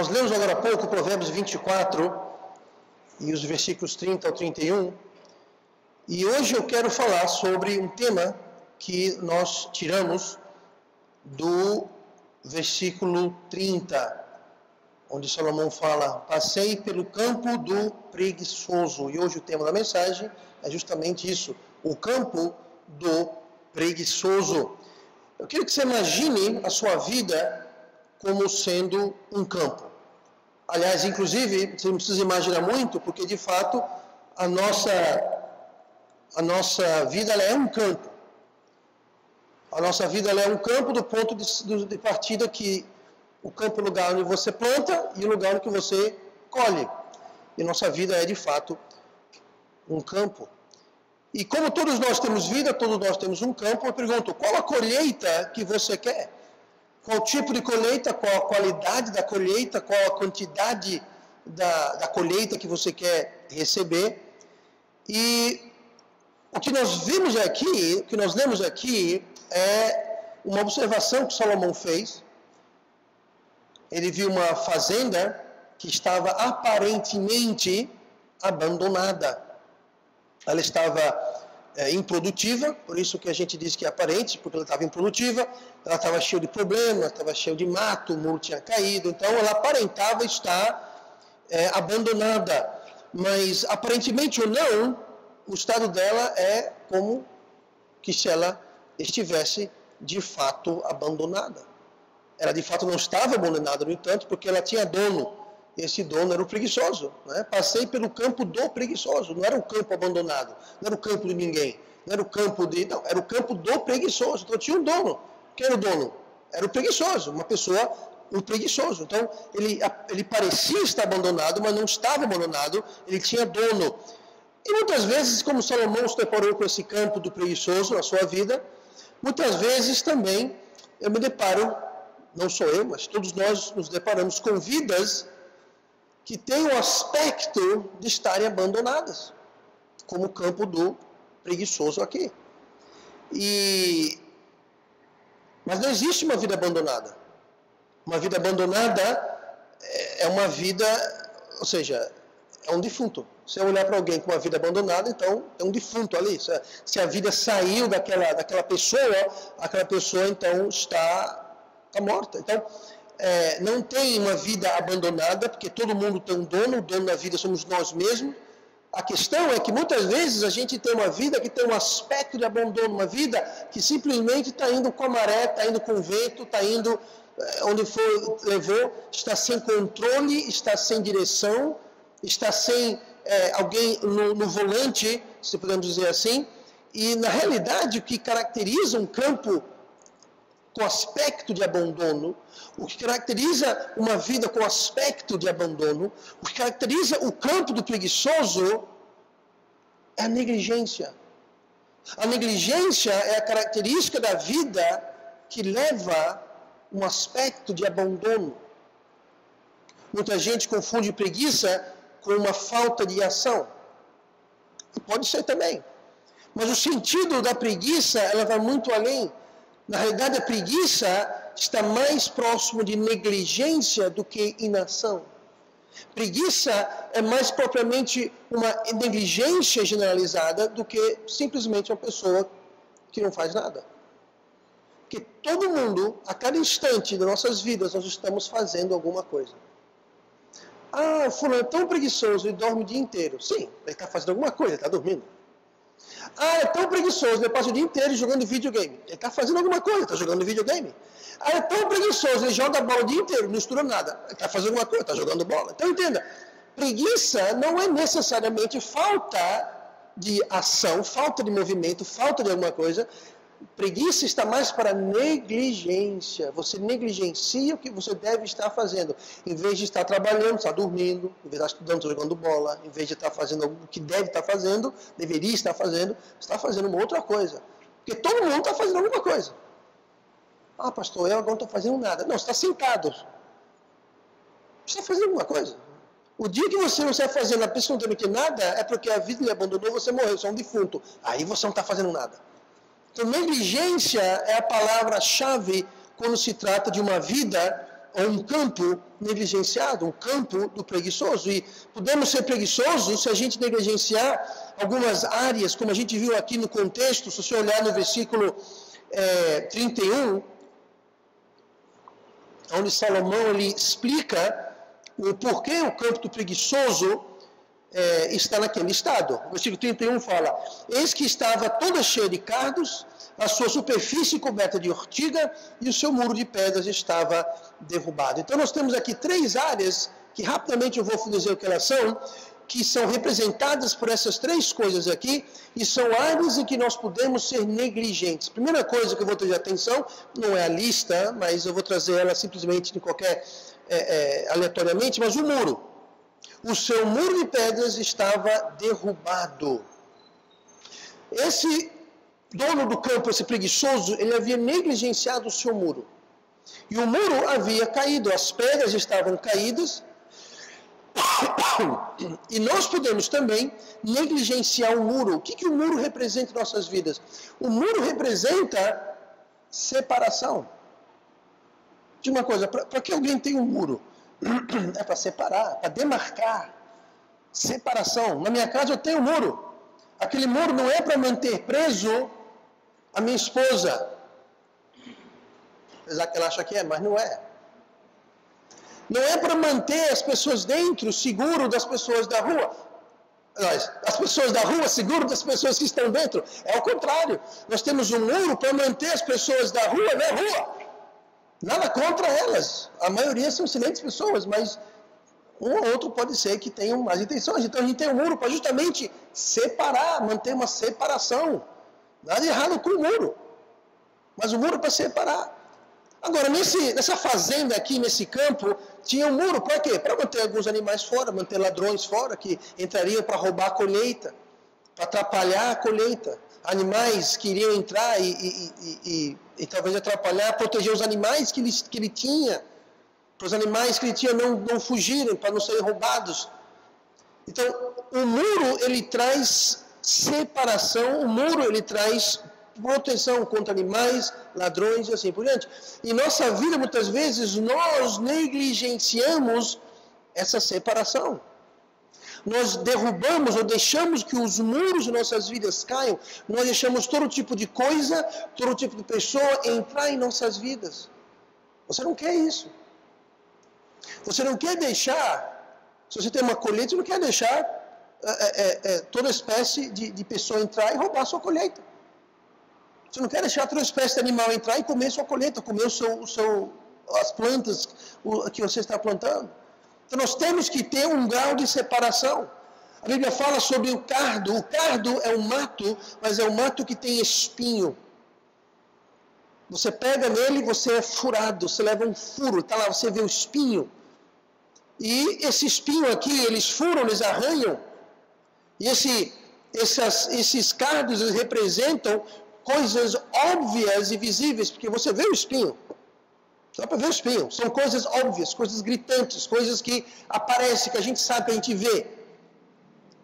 Nós lemos agora há pouco Provérbios 24 e os versículos 30 ao 31. E hoje eu quero falar sobre um tema que nós tiramos do versículo 30, onde Salomão fala: passei pelo campo do preguiçoso. E hoje o tema da mensagem é justamente isso, o campo do preguiçoso. Eu quero que você imagine a sua vida como sendo um campo. Aliás, inclusive, você não precisa imaginar muito, porque de fato a nossa vida ela é um campo. A nossa vida ela é um campo do ponto de partida que o campo é o lugar onde você planta e o lugar onde você colhe. E nossa vida é de fato um campo. E como todos nós temos vida, todos nós temos um campo, eu pergunto, qual a colheita que você quer? Qual tipo de colheita, qual a qualidade da colheita, qual a quantidade da colheita que você quer receber? E o que nós vimos aqui, o que nós lemos aqui, é uma observação que Salomão fez. Ele viu uma fazenda que estava aparentemente abandonada. Ela estava improdutiva, por isso que a gente diz que é aparente, porque ela estava improdutiva, ela estava cheia de problemas, estava cheia de mato, o muro tinha caído, então ela aparentava estar abandonada. Mas aparentemente ou não, o estado dela é como que se ela estivesse de fato abandonada. Ela de fato não estava abandonada, no entanto, porque ela tinha dono. Esse dono era o preguiçoso. Né? Passei pelo campo do preguiçoso. Não era um campo abandonado. Não era o campo de ninguém. Não era o campo de... Não, era o campo do preguiçoso. Então tinha um dono. Quem era o dono? Era o preguiçoso. Uma pessoa, um preguiçoso. Então ele parecia estar abandonado, mas não estava abandonado. Ele tinha dono. E muitas vezes, como Salomão se deparou com esse campo do preguiçoso na sua vida, muitas vezes também eu me deparo, não sou eu, mas todos nós nos deparamos com vidas que têm o aspecto de estarem abandonadas, como o campo do preguiçoso aqui. Mas não existe uma vida abandonada. Uma vida abandonada é uma vida, ou seja, é um defunto. Se eu olhar para alguém com uma vida abandonada, então é um defunto ali. Se a vida saiu daquela pessoa, aquela pessoa então está morta. Então, não tem uma vida abandonada, porque todo mundo tem um dono, o dono da vida somos nós mesmos. A questão é que muitas vezes a gente tem uma vida que tem um aspecto de abandono, uma vida que simplesmente está indo com a maré, está indo com o vento, está indo onde levou, está sem controle, está sem direção, está sem alguém no volante, se podemos dizer assim. E na realidade o que caracteriza um campo com aspecto de abandono, o que caracteriza uma vida com aspecto de abandono, o que caracteriza o campo do preguiçoso é a negligência. A negligência é a característica da vida que leva um aspecto de abandono. Muita gente confunde preguiça com uma falta de ação. E pode ser também. Mas o sentido da preguiça, ela vai muito além. Na realidade, a preguiça está mais próximo de negligência do que inação. Preguiça é mais propriamente uma negligência generalizada do que simplesmente uma pessoa que não faz nada. Porque todo mundo, a cada instante das nossas vidas, nós estamos fazendo alguma coisa. Ah, o fulano é tão preguiçoso e dorme o dia inteiro. Sim, ele está fazendo alguma coisa, ele está dormindo. Ah, é tão preguiçoso, ele passa o dia inteiro jogando videogame. Ele está fazendo alguma coisa, está jogando videogame. Ah, é tão preguiçoso, ele joga a bola o dia inteiro, não estuda nada. Ele está fazendo alguma coisa, está jogando bola. Então entenda, preguiça não é necessariamente falta de ação, falta de movimento, falta de alguma coisa. Preguiça está mais para negligência. Você negligencia o que você deve estar fazendo. Em vez de estar trabalhando, está dormindo. Em vez de estar estudando, está jogando bola. Em vez de estar fazendo o que deve estar fazendo, deveria estar fazendo, está fazendo uma outra coisa. Porque todo mundo está fazendo alguma coisa. Ah, pastor, eu agora não estou fazendo nada. Não, você está sentado. Você está fazendo alguma coisa. O dia que você não está fazendo absolutamente nada, é porque a vida lhe abandonou, você morreu, você é um defunto. Aí você não está fazendo nada. Então, negligência é a palavra-chave quando se trata de uma vida ou um campo negligenciado, um campo do preguiçoso. E podemos ser preguiçosos se a gente negligenciar algumas áreas, como a gente viu aqui no contexto. Se você olhar no versículo 31, onde Salomão ele explica o porquê o campo do preguiçoso está naquele estado. O versículo 31 fala: eis que estava toda cheia de cardos, a sua superfície coberta de ortiga e o seu muro de pedras estava derrubado. Então nós temos aqui 3 áreas, que rapidamente eu vou dizer o que elas são, que são representadas por essas 3 coisas aqui, e são áreas em que nós podemos ser negligentes. Primeira coisa que eu vou trazer atenção, não é a lista, mas eu vou trazer ela simplesmente de qualquer, aleatoriamente, mas o muro. O seu muro de pedras estava derrubado. Esse dono do campo, esse preguiçoso, ele havia negligenciado o seu muro. E o muro havia caído, as pedras estavam caídas. E nós podemos também negligenciar o muro. O que o muro representa em nossas vidas? O muro representa separação. Diga uma coisa, para que alguém tem um muro? É para separar, para demarcar. Separação. Na minha casa eu tenho um muro. Aquele muro não é para manter preso a minha esposa. Apesar que ela acha que é, mas não é. Não é para manter as pessoas dentro seguro das pessoas da rua. As pessoas da rua seguro das pessoas que estão dentro. É o contrário. Nós temos um muro para manter as pessoas da rua na rua. Nada contra elas. A maioria são excelentes pessoas, mas um ou outro pode ser que tenham más intenções. Então a gente tem um muro para justamente separar, manter uma separação. Nada de errado com o muro. Mas o muro é para separar. Agora, nessa fazenda aqui, nesse campo, tinha um muro para quê? Para manter alguns animais fora, manter ladrões fora, que entrariam para roubar a colheita, para atrapalhar a colheita. Animais que iriam entrar e talvez atrapalhar, proteger os animais que ele tinha, para os animais que ele tinha não fugirem, para não serem roubados. Então, o muro, ele traz separação, o muro, ele traz proteção contra animais, ladrões e assim por diante. Em nossa vida, muitas vezes, nós negligenciamos essa separação. Nós derrubamos ou deixamos que os muros de nossas vidas caiam. Nós deixamos todo tipo de coisa, todo tipo de pessoa entrar em nossas vidas. Você não quer isso. Você não quer deixar, se você tem uma colheita, você não quer deixar toda espécie de pessoa entrar e roubar a sua colheita. Você não quer deixar toda espécie de animal entrar e comer sua colheita, comer as plantas que você está plantando. Então nós temos que ter um grau de separação. A Bíblia fala sobre o cardo. O cardo é um mato, mas é um mato que tem espinho. Você pega nele, você é furado, você leva um furo, está lá, você vê o espinho. E esse espinho aqui, eles furam, eles arranham. E esses cardos, eles representam coisas óbvias e visíveis, porque você vê o espinho. Dá para ver o espinho. São coisas óbvias, coisas gritantes, coisas que aparecem, que a gente sabe, que a gente vê.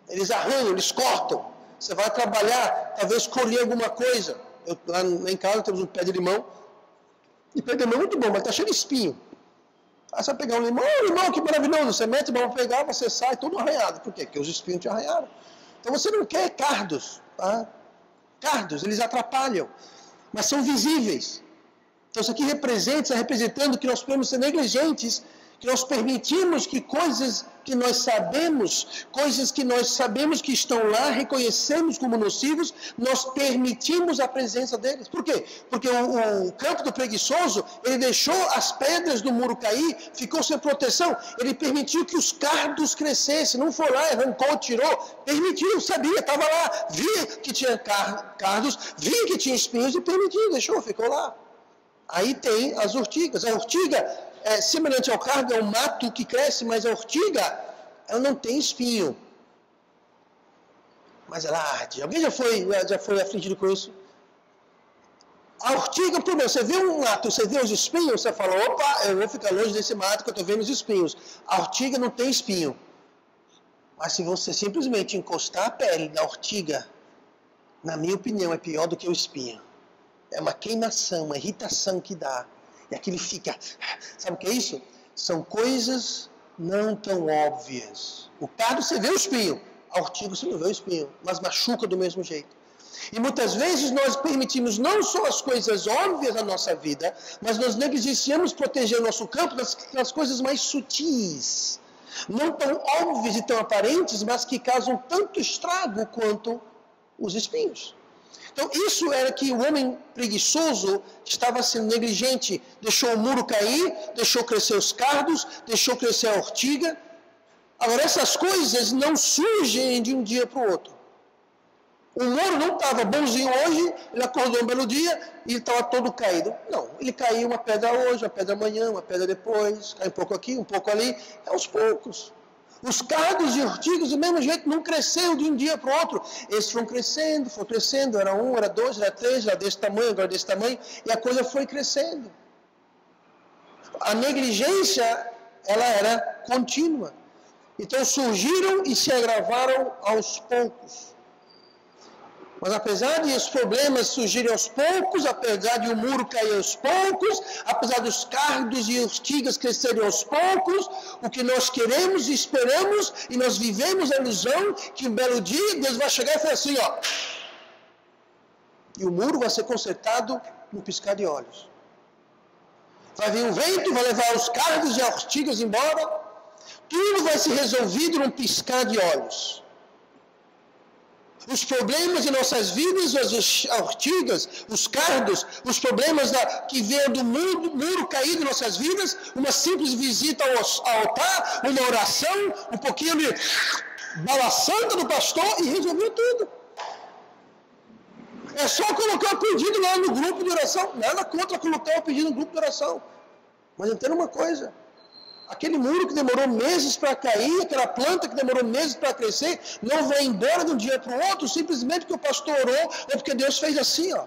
Eles arranham, eles cortam. Você vai trabalhar, talvez colher alguma coisa. Lá em casa temos um pé de limão. E pé de limão é muito bom, mas está cheio de espinho. Aí você vai pegar um limão, que maravilhoso. Você mete a mão para pegar, você sai todo arranhado. Por quê? Porque os espinhos te arranharam. Então você não quer cardos, tá? Cardos, eles atrapalham, mas são visíveis. Então isso aqui está representando que nós podemos ser negligentes, que nós permitimos que coisas que nós sabemos que estão lá, reconhecemos como nocivos, nós permitimos a presença deles. Por quê? Porque o campo do preguiçoso, ele deixou as pedras do muro cair, ficou sem proteção, ele permitiu que os cardos crescessem, não foi lá, arrancou, tirou, permitiu, sabia, estava lá, via que tinha cardos, via que tinha espinhos e permitiu, deixou, ficou lá. Aí tem as ortigas. A ortiga é semelhante ao cardo, é um mato que cresce, mas a ortiga, ela não tem espinho. Mas ela arde. Alguém já foi afligido com isso? A ortiga, primeiro, você vê um mato, você vê os espinhos, você fala, opa, eu vou ficar longe desse mato que eu estou vendo os espinhos. A ortiga não tem espinho. Mas se você simplesmente encostar a pele da ortiga, na minha opinião, é pior do que o espinho. É uma queimação, uma irritação que dá. E aquilo fica... Sabe o que é isso? São coisas não tão óbvias. O cardo você vê o espinho, a ortiga você não vê o espinho, mas machuca do mesmo jeito. E muitas vezes nós permitimos não só as coisas óbvias na nossa vida, mas nós negligenciamos proteger o nosso campo nas coisas mais sutis. Não tão óbvias e tão aparentes, mas que causam tanto estrago quanto os espinhos. Então isso era que o homem preguiçoso estava sendo negligente. Deixou o muro cair, deixou crescer os cardos, deixou crescer a ortiga. Agora essas coisas não surgem de um dia para o outro. O muro não estava bonzinho hoje, ele acordou um belo dia e estava todo caído. Não, ele caiu uma pedra hoje, uma pedra amanhã, uma pedra depois, cai um pouco aqui, um pouco ali, é aos poucos. Os cardos e ortigas, do mesmo jeito, não cresceram de um dia para o outro. Eles foram crescendo, era 1, era 2, era 3, era desse tamanho, agora desse tamanho, e a coisa foi crescendo. A negligência, ela era contínua. Então surgiram e se agravaram aos poucos. Mas apesar de os problemas surgirem aos poucos, apesar de o muro cair aos poucos, apesar dos cardos e ortigas crescerem aos poucos, o que nós queremos e esperamos, e nós vivemos a ilusão que um belo dia Deus vai chegar e falar assim, ó, e o muro vai ser consertado no piscar de olhos. Vai vir um vento, vai levar os cardos e as ortigas embora, tudo vai ser resolvido num piscar de olhos. Os problemas em nossas vidas, as ortigas, os cardos, os problemas que vêm do muro caído em nossas vidas, uma simples visita ao altar, uma oração, um pouquinho de balaçando do pastor e resolveu tudo. É só colocar o pedido lá no grupo de oração. Nada contra colocar o pedido no grupo de oração. Mas entenda uma coisa. Aquele muro que demorou meses para cair, aquela planta que demorou meses para crescer, não vai embora de um dia para o outro, simplesmente porque o pastor orou, ou porque Deus fez assim, ó.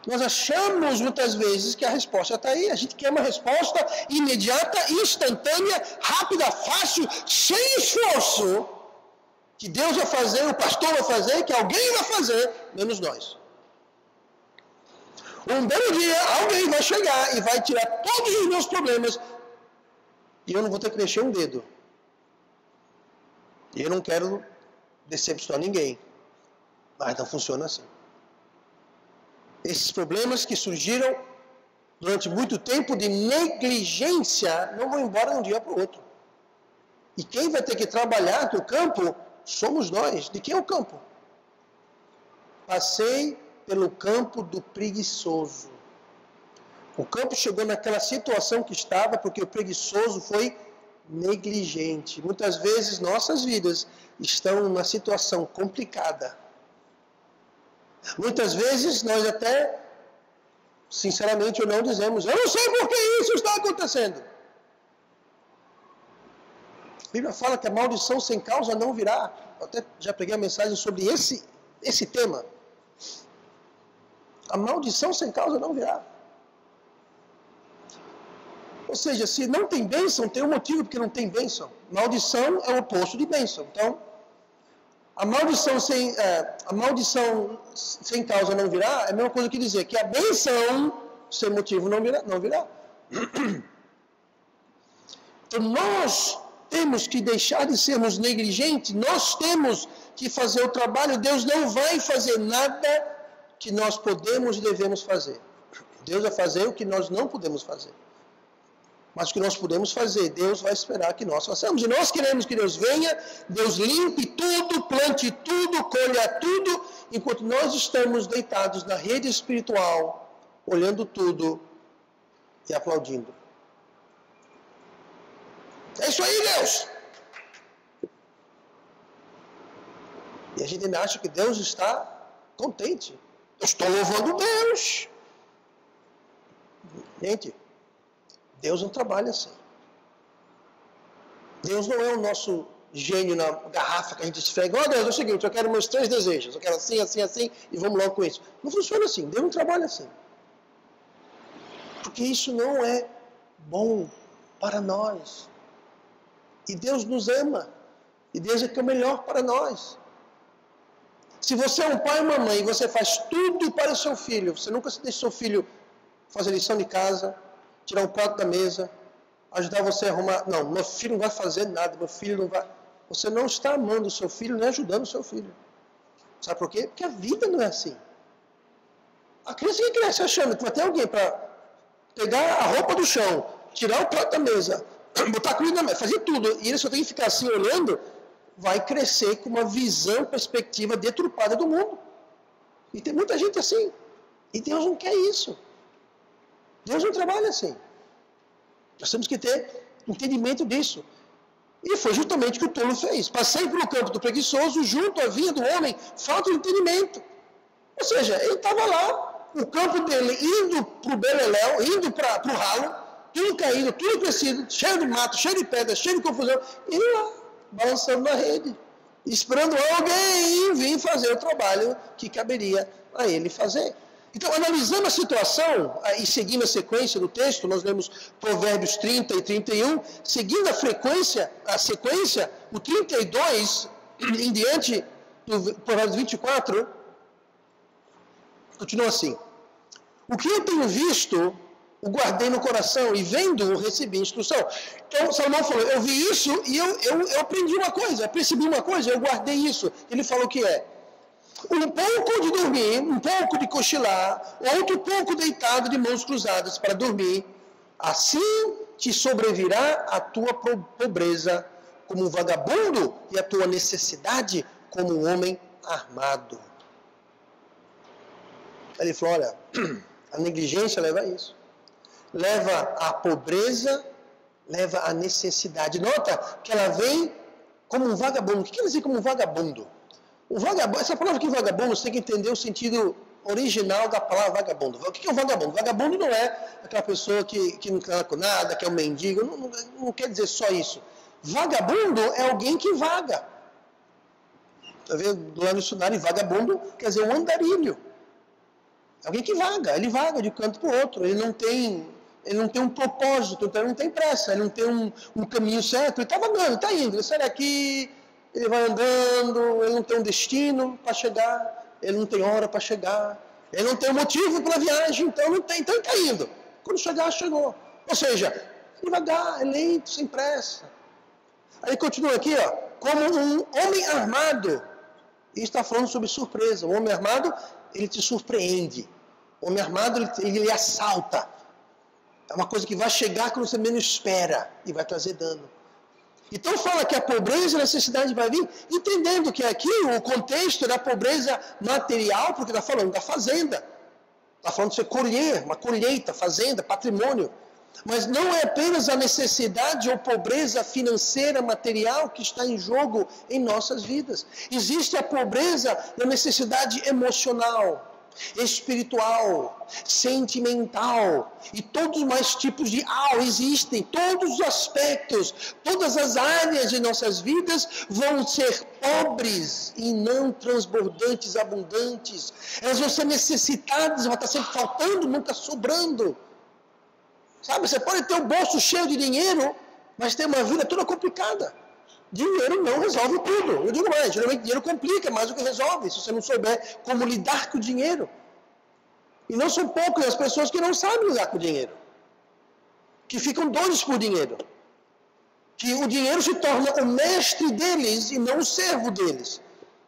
Nós achamos muitas vezes que a resposta está aí. A gente quer uma resposta imediata, instantânea, rápida, fácil, sem esforço, que Deus vai fazer, o pastor vai fazer, que alguém vai fazer, menos nós. Um belo dia, alguém vai chegar e vai tirar todos os meus problemas e eu não vou ter que mexer um dedo. E eu não quero decepcionar ninguém. Mas não funciona assim. Esses problemas que surgiram durante muito tempo de negligência não vão embora de um dia para o outro. E quem vai ter que trabalhar no campo somos nós. De quem é o campo? Passei pelo campo do preguiçoso. O campo chegou naquela situação que estava porque o preguiçoso foi negligente. Muitas vezes nossas vidas estão numa situação complicada. Muitas vezes nós até, sinceramente, ou não dizemos, eu não sei por que isso está acontecendo. A Bíblia fala que a maldição sem causa não virá. Eu até já preguei a mensagem sobre esse tema. A maldição sem causa não virá. Ou seja, se não tem bênção, tem um motivo porque não tem bênção. Maldição é o oposto de bênção. Então, a maldição sem causa não virá é a mesma coisa que dizer que a bênção sem motivo não virá. Então, nós temos que deixar de sermos negligentes, nós temos que fazer o trabalho. Deus não vai fazer nada que nós podemos e devemos fazer. Deus vai fazer o que nós não podemos fazer. Mas o que nós podemos fazer, Deus vai esperar que nós façamos. E nós queremos que Deus venha, Deus limpe tudo, plante tudo, colha tudo, enquanto nós estamos deitados na rede espiritual, olhando tudo e aplaudindo. É isso aí, Deus! E a gente ainda acha que Deus está contente. Eu estou louvando Deus. Gente, Deus não trabalha assim. Deus não é o nosso gênio na garrafa que a gente esfrega. Ó, Deus, é o seguinte, eu quero meus 3 desejos. Eu quero assim, assim, assim, e vamos logo com isso. Não funciona assim. Deus não trabalha assim. Porque isso não é bom para nós. E Deus nos ama. E Deus é que é o melhor para nós. Se você é um pai e uma mãe e você faz tudo para o seu filho, você nunca deixa o seu filho fazer lição de casa, tirar um prato da mesa, ajudar você a arrumar. Não, meu filho não vai fazer nada, meu filho não vai. Você não está amando o seu filho, nem ajudando o seu filho. Sabe por quê? Porque a vida não é assim. A criança que cresce achando que vai ter alguém para pegar a roupa do chão, tirar o prato da mesa, botar comida na mesa, fazer tudo, e ele só tem que ficar assim olhando, vai crescer com uma visão, perspectiva deturpada do mundo. E tem muita gente assim. E Deus não quer isso. Deus não trabalha assim. Nós temos que ter entendimento disso. E foi justamente o que o tolo fez. Passei pelo campo do preguiçoso, junto à vinha do homem, falta de entendimento. Ou seja, ele estava lá, o campo dele indo para o beleléu, indo para o ralo, tudo caído, tudo crescido, cheio de mato, cheio de pedra, cheio de confusão, e ele lá, balançando na rede, esperando alguém vir fazer o trabalho que caberia a ele fazer. Então, analisando a situação e seguindo a sequência do texto, nós lemos Provérbios 30 e 31, seguindo a sequência, o 32 em diante do Provérbios 24, continua assim: o que eu tenho visto, o guardei no coração, e vendo, recebi instrução. Então, Salomão falou, eu vi isso e eu aprendi uma coisa, percebi uma coisa, eu guardei isso. Ele falou que é um pouco de dormir, um pouco de cochilar, outro pouco deitado de mãos cruzadas para dormir. Assim te sobrevirá a tua pobreza como um vagabundo e a tua necessidade como um homem armado. Ele falou, olha, a negligência leva a isso. Leva à pobreza, leva à necessidade. Nota que ela vem como um vagabundo. O que quer dizer como um vagabundo? O vagabundo, essa palavra aqui, vagabundo, você tem que entender o sentido original da palavra vagabundo. O que é um vagabundo? Vagabundo não é aquela pessoa que não quer com nada, que é um mendigo, não quer dizer só isso. Vagabundo é alguém que vaga. Está vendo lá no dicionário, vagabundo quer dizer um andarilho. Alguém que vaga, ele vaga de um canto para o outro, ele não tem um propósito, então ele não tem pressa, ele não tem um caminho certo, ele está vagando, está indo, ele sai daqui, ele vai andando, ele não tem um destino para chegar, ele não tem hora para chegar, ele não tem um motivo para a viagem, então não tem, então ele está indo. Quando chegar, chegou. Ou seja, devagar, é lento, sem pressa. Aí continua aqui, ó, como um homem armado, e está falando sobre surpresa. O homem armado, ele te surpreende. O homem armado, ele assalta. É uma coisa que vai chegar quando você menos espera e vai trazer dano. Então fala que a pobreza e a necessidade vai vir, entendendo que aqui o contexto da pobreza material, porque está falando da fazenda. Está falando de você colher, uma colheita, fazenda, patrimônio. Mas não é apenas a necessidade ou pobreza financeira, material que está em jogo em nossas vidas. Existe a pobreza e a necessidade emocional, espiritual, sentimental e todos mais tipos de existem, todos os aspectos, todas as áreas de nossas vidas vão ser pobres e não transbordantes, abundantes. Elas vão ser necessitadas, vai estar sempre faltando, nunca sobrando. Sabe, você pode ter o bolso cheio de dinheiro, mas ter uma vida toda complicada. Dinheiro não resolve tudo. Eu digo mais, geralmente dinheiro complica mais do que resolve, se você não souber como lidar com o dinheiro. E não são poucas as pessoas que não sabem lidar com o dinheiro. Que ficam doidos por dinheiro. Que o dinheiro se torna o mestre deles e não o servo deles.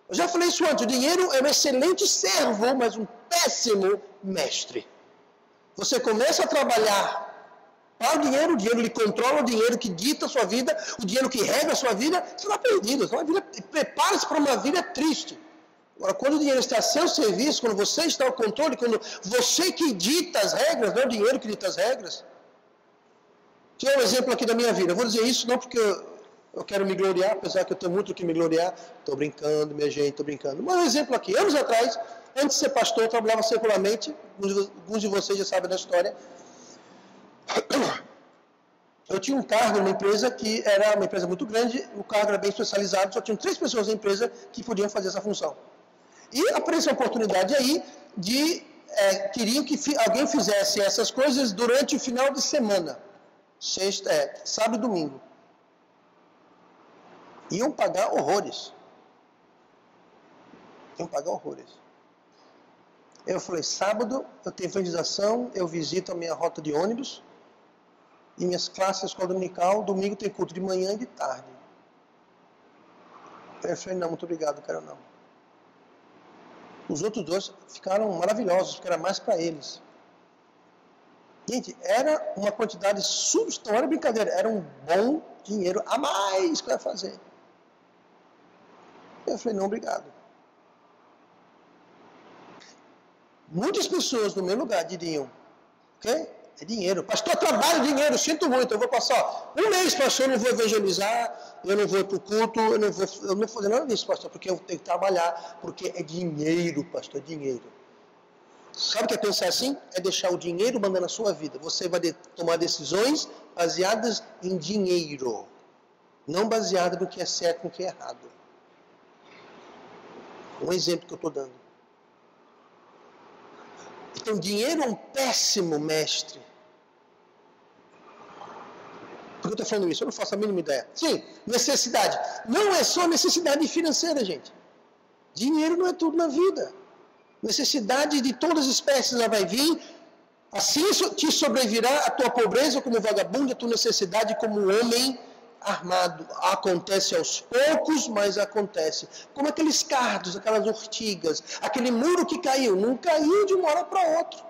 Eu já falei isso antes, o dinheiro é um excelente servo, mas um péssimo mestre. Você começa a trabalhar para o dinheiro lhe controla, o dinheiro que dita a sua vida, o dinheiro que regra a sua vida, você está perdido. Prepare-se para uma vida triste. Agora, quando o dinheiro está a seu serviço, quando você está ao controle, quando você que dita as regras, não é o dinheiro que dita as regras. Tinha um exemplo aqui da minha vida. Eu vou dizer isso não porque eu quero me gloriar, apesar que eu tenho muito o que me gloriar. Estou brincando, minha gente, estou brincando. Mas um exemplo aqui. Anos atrás, antes de ser pastor, eu trabalhava secularmente. Alguns de vocês já sabem da história. Eu tinha um cargo numa empresa que era uma empresa muito grande, o cargo era bem especializado, só tinham 3 pessoas na empresa que podiam fazer essa função. E apareceu a oportunidade aí de queriam que alguém fizesse essas coisas durante o final de semana, sábado e domingo. Iam pagar horrores. Eu falei, sábado eu tenho evangelização, eu visito a minha rota de ônibus e minhas classes de escola dominical, domingo tem culto de manhã e de tarde. Eu falei, não, muito obrigado, quero não. Os outros dois ficaram maravilhosos, porque era mais para eles. Gente, era uma quantidade substancial, não era brincadeira, era um bom dinheiro a mais que eu ia fazer. Eu falei, não, obrigado. Muitas pessoas no meu lugar diriam, ok? É dinheiro. Pastor, trabalho, dinheiro, sinto muito. Eu vou passar um mês, pastor, eu não vou evangelizar, eu não vou para o culto, eu não vou fazer nada disso, pastor, porque eu tenho que trabalhar, porque é dinheiro, pastor, é dinheiro. Sabe o que é pensar assim? É deixar o dinheiro mandando a sua vida. Você vai tomar decisões baseadas em dinheiro, não baseadas no que é certo e no que é errado. Um exemplo que eu estou dando. Então, dinheiro é um péssimo mestre. Por que eu estou falando isso? Eu não faço a mínima ideia. Sim, necessidade. Não é só necessidade financeira, gente. Dinheiro não é tudo na vida. Necessidade de todas as espécies ela vai vir. Assim te sobrevirá a tua pobreza como vagabundo, a tua necessidade como homem armado. Acontece aos poucos, mas acontece. Como aqueles cardos, aquelas urtigas, aquele muro que caiu. Não caiu de uma hora para outra.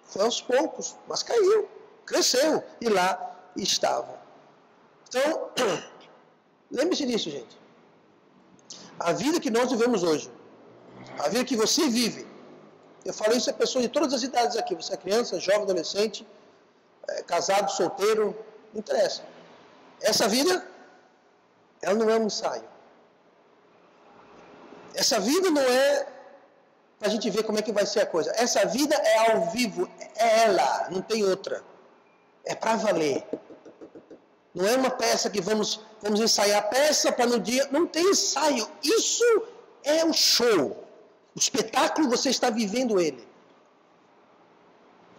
Foi aos poucos, mas caiu, cresceu e lá estava. Então, lembre-se disso, gente. A vida que nós vivemos hoje, a vida que você vive, eu falo isso a pessoas de todas as idades aqui, você é criança, jovem, adolescente, casado, solteiro, não interessa. Essa vida, ela não é um ensaio. Essa vida não é para a gente ver como é que vai ser a coisa. Essa vida é ao vivo, é ela, não tem outra. É para valer. Não é uma peça que vamos ensaiar a peça para no dia... Não tem ensaio. Isso é o show. O espetáculo, você está vivendo ele.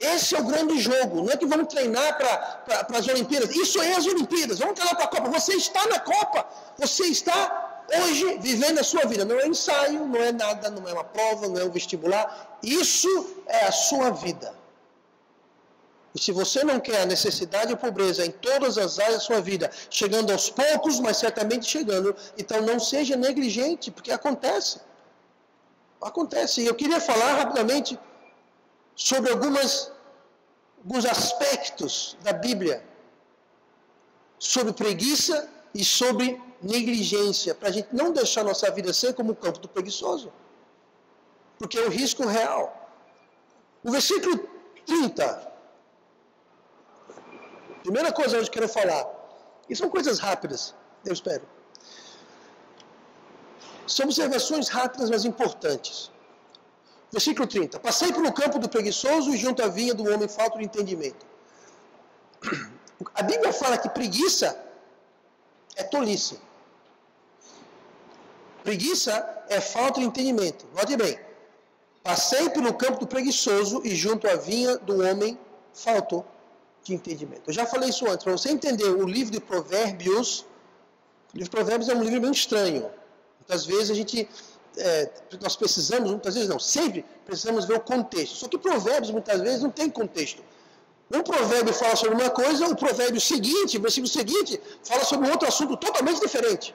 Esse é o grande jogo. Não é que vamos treinar para as Olimpíadas. Isso é as Olimpíadas. Vamos treinar para a Copa. Você está na Copa. Você está hoje vivendo a sua vida. Não é ensaio, não é nada, não é uma prova, não é um vestibular. Isso é a sua vida. E se você não quer a necessidade e a pobreza em todas as áreas da sua vida, chegando aos poucos, mas certamente chegando, então não seja negligente, porque acontece. Acontece. E eu queria falar rapidamente sobre alguns aspectos da Bíblia, sobre preguiça e sobre negligência, para a gente não deixar nossa vida ser como o campo do preguiçoso, porque é um risco real. O versículo 30... Primeira coisa hoje que eu quero falar, e são coisas rápidas, eu espero. São observações rápidas, mas importantes. Versículo 30. Passei pelo campo do preguiçoso e junto à vinha do homem falto de entendimento. A Bíblia fala que preguiça é tolice. Preguiça é falta de entendimento. Note bem. Passei pelo campo do preguiçoso e junto à vinha do homem faltou de entendimento. Eu já falei isso antes. Para você entender o livro de Provérbios, o livro de Provérbios é um livro meio estranho. Muitas vezes nós precisamos, muitas vezes não, sempre precisamos ver o contexto. Só que Provérbios muitas vezes não tem contexto. Um provérbio fala sobre uma coisa, o provérbio seguinte, o versículo seguinte, fala sobre um outro assunto totalmente diferente.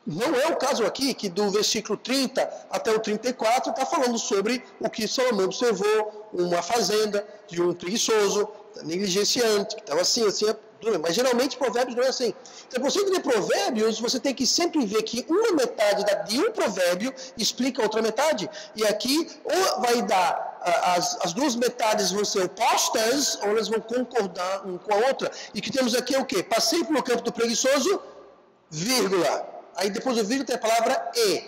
Não é o caso aqui, que do versículo 30 até o 34 está falando sobre o que Salomão observou, uma fazenda de um preguiçoso, negligenciante, que estava assim, mas geralmente Provérbios não é assim. Então, para você entender Provérbios, você tem que sempre ver que uma metade de um provérbio explica a outra metade. E aqui, ou vai dar, as duas metades vão ser opostas, ou elas vão concordar uma com a outra. E que temos aqui é o quê? Passei pelo campo do preguiçoso, vírgula. Aí depois do vírgula tem a palavra e.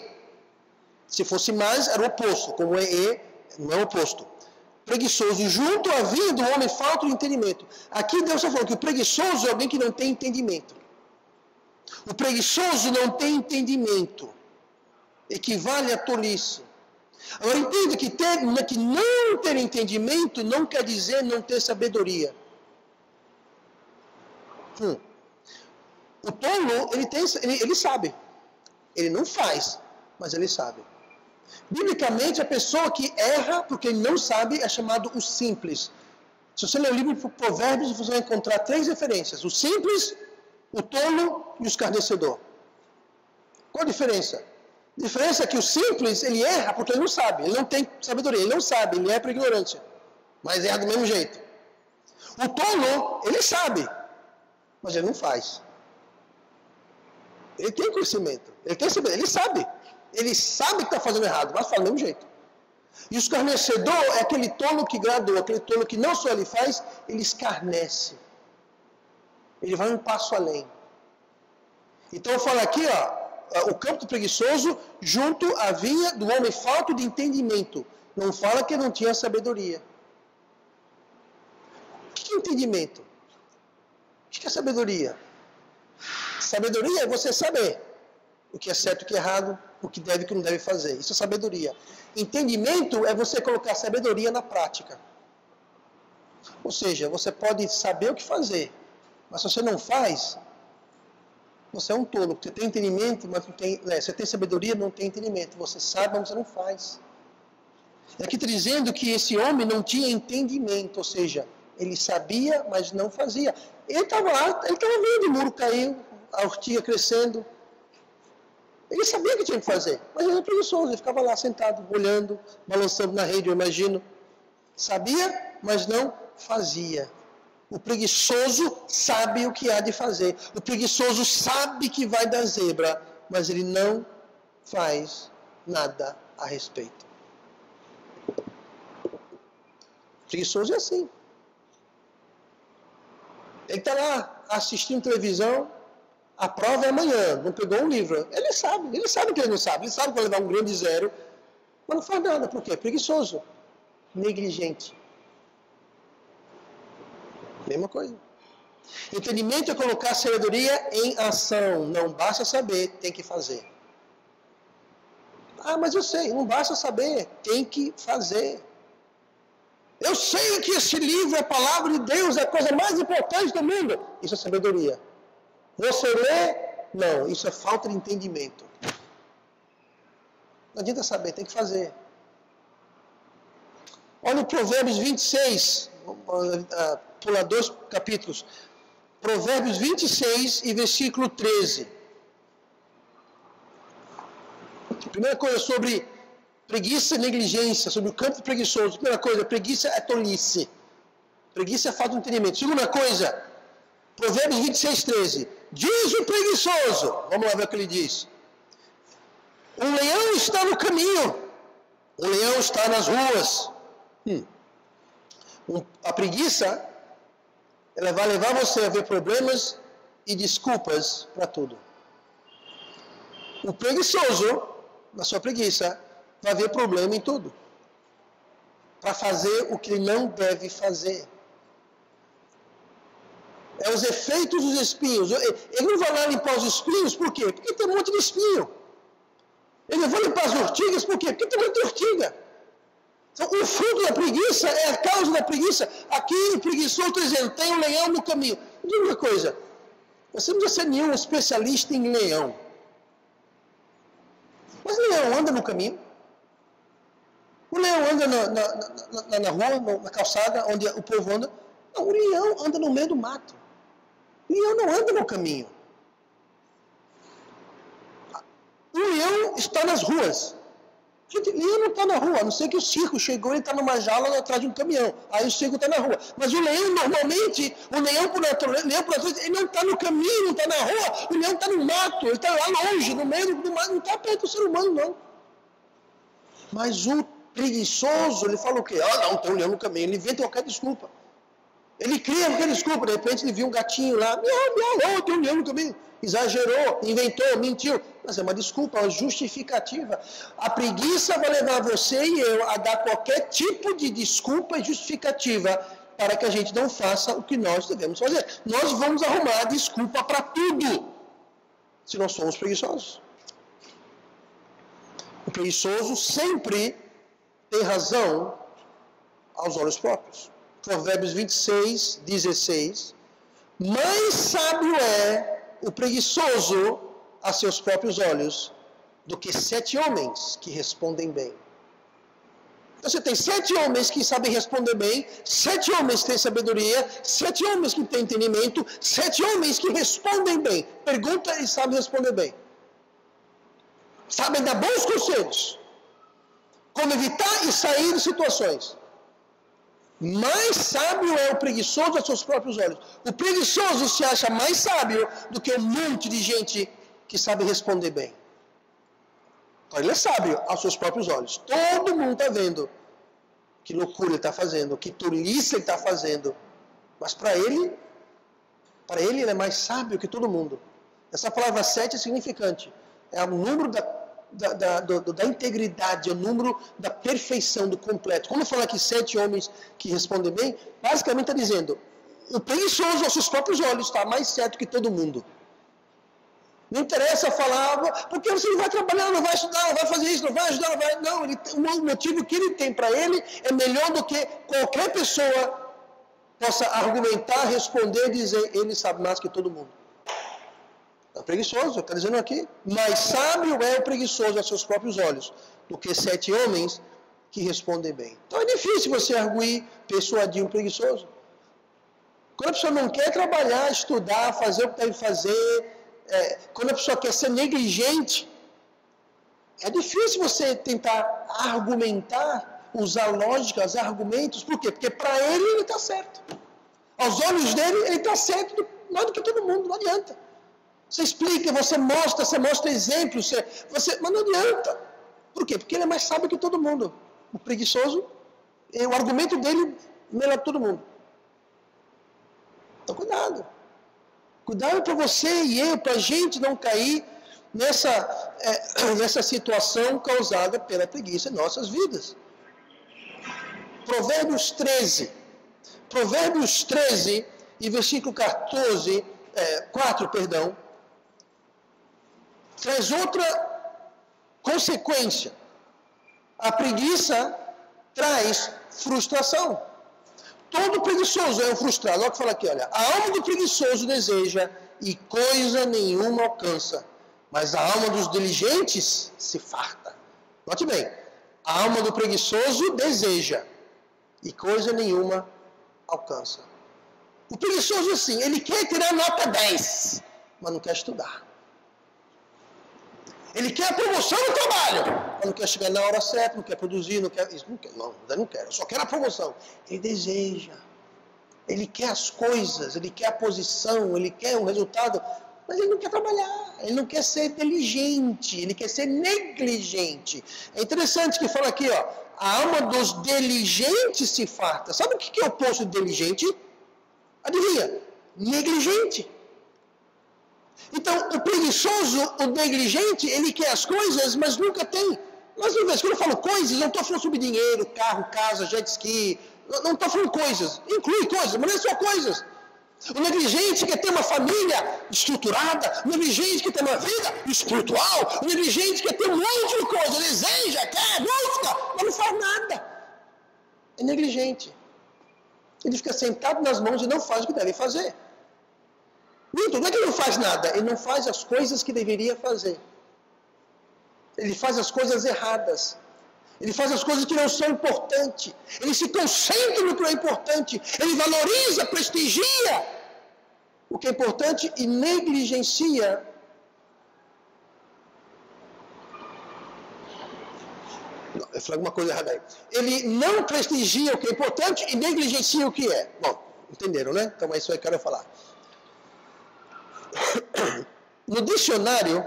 Se fosse mais, era o oposto. Como é e, não é o oposto. Preguiçoso, junto à vinha do homem falta de entendimento. Aqui Deus está falando que o preguiçoso é alguém que não tem entendimento. O preguiçoso não tem entendimento. Equivale a tolice. Agora entenda que não ter entendimento não quer dizer não ter sabedoria. O tolo, ele sabe. Ele não faz, mas ele sabe. Biblicamente, a pessoa que erra porque não sabe é chamado o simples. Se você ler o livro de Provérbios, você vai encontrar 3 referências. O simples, o tolo e o escarnecedor. Qual a diferença? A diferença é que o simples, ele erra porque ele não sabe. Ele não tem sabedoria, ele não sabe, ele é por ignorância. Mas erra do mesmo jeito. O tolo, ele sabe, mas ele não faz. Ele tem conhecimento, ele sabe. Ele sabe que está fazendo errado, mas faz do mesmo jeito. E o escarnecedor é aquele tolo que gradua, aquele tolo que não só ele faz, ele escarnece. Ele vai um passo além. Então fala aqui, ó, o campo do preguiçoso junto à vinha do homem falto de entendimento. Não fala que ele não tinha sabedoria. O que é entendimento? O que é sabedoria? Sabedoria é você saber o que é certo e o que é errado, o que deve e o que não deve fazer. Isso é sabedoria. Entendimento é você colocar sabedoria na prática. Ou seja, você pode saber o que fazer, mas se você não faz, você é um tolo. Você tem entendimento, mas não tem... você tem sabedoria, não tem entendimento. Você sabe, mas você não faz. Aqui está dizendo que esse homem não tinha entendimento, ou seja, ele sabia, mas não fazia. Ele estava lá, ele estava vendo o muro cair, a ortiga crescendo. Ele sabia o que tinha que fazer, mas ele era preguiçoso, ele ficava lá sentado, olhando, balançando na rede, eu imagino. Sabia, mas não fazia. O preguiçoso sabe o que há de fazer. O preguiçoso sabe que vai dar zebra, mas ele não faz nada a respeito. O preguiçoso é assim. Ele está lá assistindo televisão, a prova é amanhã, não pegou um livro. Ele sabe que ele não sabe. Ele sabe que vai levar um grande zero, mas não faz nada. Por quê? Preguiçoso. Negligente. Mesma coisa. Entendimento é colocar sabedoria em ação. Não basta saber, tem que fazer. Ah, mas eu sei, não basta saber, tem que fazer. Eu sei que esse livro, a palavra de Deus, é a coisa mais importante do mundo. Isso é sabedoria. Você lê? Não, isso é falta de entendimento. Não adianta saber, tem que fazer. Olha o Provérbios 26, pular 2 capítulos. Provérbios 26 e versículo 13. Primeira coisa sobre preguiça e negligência, sobre o campo preguiçoso. Primeira coisa, preguiça é tolice. Preguiça é falta de entendimento. Segunda coisa, Provérbios 26, 13. Diz o preguiçoso, vamos lá ver o que ele diz. Um leão está no caminho, um leão está nas ruas. A preguiça, ela vai levar você a ver problemas e desculpas para tudo. O preguiçoso, na sua preguiça, vai ver problema em tudo. Para fazer o que ele não deve fazer. É os efeitos dos espinhos. Ele não vai lá limpar os espinhos, por quê? Porque tem um monte de espinho. Ele não vai limpar as ortigas, por quê? Porque tem um monte de ortiga. Então, o fruto da preguiça é a causa da preguiça. Aqui, o preguiçoso está dizendo, tem um leão no caminho. Diga uma coisa, você não precisa ser nenhum especialista em leão. Mas o leão anda no caminho. O leão anda na rua, na calçada, onde o povo anda. Não, o leão anda no meio do mato. O leão não anda no caminho. O leão está nas ruas. Gente, o leão não está na rua, a não ser que o circo chegou e está numa jaula atrás de um caminhão. Aí o circo está na rua. Mas o leão, normalmente, o leão por natureza, ele não está no caminho, não está na rua. O leão está no mato, ele está lá longe, no meio do mato, não está perto do ser humano, não. Mas o preguiçoso, ele fala o quê? Ah, não, tem um leão no caminho. Ele inventa qualquer desculpa. Ele cria qualquer desculpa. De repente ele viu um gatinho lá. Miau, tem um leão no caminho. Exagerou, inventou, mentiu. Mas é uma desculpa, uma justificativa. A preguiça vai levar você e eu a dar qualquer tipo de desculpa e justificativa para que a gente não faça o que nós devemos fazer. Nós vamos arrumar desculpa para tudo, se nós somos preguiçosos. O preguiçoso sempre tem razão aos olhos próprios. Provérbios 26, 16. Mais sábio é o preguiçoso a seus próprios olhos do que 7 homens que respondem bem. Então você tem 7 homens que sabem responder bem, 7 homens que têm sabedoria, 7 homens que têm entendimento, 7 homens que respondem bem. Pergunta e sabem responder bem. Sabem dar bons conselhos. Como evitar e sair de situações. Mais sábio é o preguiçoso aos seus próprios olhos. O preguiçoso se acha mais sábio do que um monte de gente que sabe responder bem. Então ele é sábio aos seus próprios olhos. Todo mundo está vendo que loucura ele está fazendo, que tolice ele está fazendo. Mas para ele ele é mais sábio que todo mundo. Essa palavra 7 é significante. É o número da integridade, é o número da perfeição, do completo. Como eu falo aqui, 7 homens que respondem bem, basicamente está dizendo, o preguiçoso aos seus próprios olhos está mais certo que todo mundo. Não interessa falar, porque você não vai trabalhar, não vai estudar, não vai fazer isso, não vai ajudar, não vai... Não, o motivo que ele tem para ele é melhor do que qualquer pessoa possa argumentar, responder e dizer, ele sabe mais que todo mundo. É preguiçoso, está dizendo aqui. Mais sábio é o preguiçoso aos seus próprios olhos do que 7 homens que respondem bem. Então é difícil você arguir, persuadir um preguiçoso. Quando a pessoa não quer trabalhar, estudar, fazer o que deve fazer, quando a pessoa quer ser negligente, é difícil você tentar argumentar, usar lógica, usar argumentos. Por quê? Porque para ele está certo. Aos olhos dele, ele está certo mais do que todo mundo, não adianta. Você explica, você mostra exemplos, mas não adianta. Por quê? Porque ele é mais sábio que todo mundo. O preguiçoso, o argumento dele é melhor que todo mundo. Então cuidado. Cuidado para você e eu, para a gente não cair nessa situação causada pela preguiça em nossas vidas. Provérbios 13, e versículo 4, traz outra consequência. A preguiça traz frustração. Todo preguiçoso é um frustrado. Olha o que fala aqui, olha. A alma do preguiçoso deseja e coisa nenhuma alcança. Mas a alma dos diligentes se farta. Note bem. A alma do preguiçoso deseja e coisa nenhuma alcança. O preguiçoso, assim, ele quer tirar nota 10, mas não quer estudar. Ele quer a promoção no trabalho, mas não quer chegar na hora certa, não quer produzir, não quer isso, não quer, eu só quero a promoção. Ele deseja, ele quer as coisas, ele quer a posição, ele quer o resultado, mas ele não quer trabalhar, ele não quer ser inteligente, ele quer ser negligente. É interessante que fala aqui, ó, a alma dos diligentes se farta. Sabe o que é o oposto de diligente? Adivinha? Negligente. Então, o preguiçoso, o negligente, ele quer as coisas, mas nunca tem. Mas, quando eu falo coisas, não estou falando sobre dinheiro, carro, casa, jet ski. Não estou falando coisas. Inclui coisas, mas não é só coisas. O negligente quer ter uma família estruturada, o negligente quer ter uma vida espiritual, o negligente quer ter um monte de coisa, deseja, quer, busca, mas não faz nada. É negligente. Ele fica sentado nas mãos e não faz o que deve fazer. Então, não é que ele não faz nada, ele não faz as coisas que deveria fazer. Ele faz as coisas erradas. Ele faz as coisas que não são importantes. Ele se concentra no que é importante. Ele valoriza, prestigia o que é importante e negligencia não, eu falei alguma coisa errada aí. Ele não prestigia o que é importante e negligencia o que é. Bom, entenderam, né? Então é isso aí que eu quero falar. No dicionário,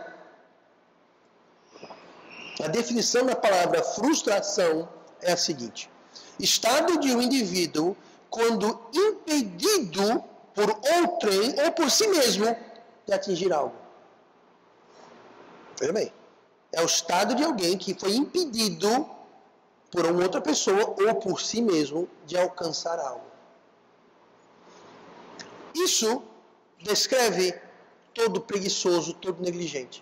a definição da palavra frustração é a seguinte: estado de um indivíduo quando impedido por outrem ou por si mesmo de atingir algo. Veja bem, é o estado de alguém que foi impedido por uma outra pessoa ou por si mesmo de alcançar algo. Isso descreve todo preguiçoso, todo negligente.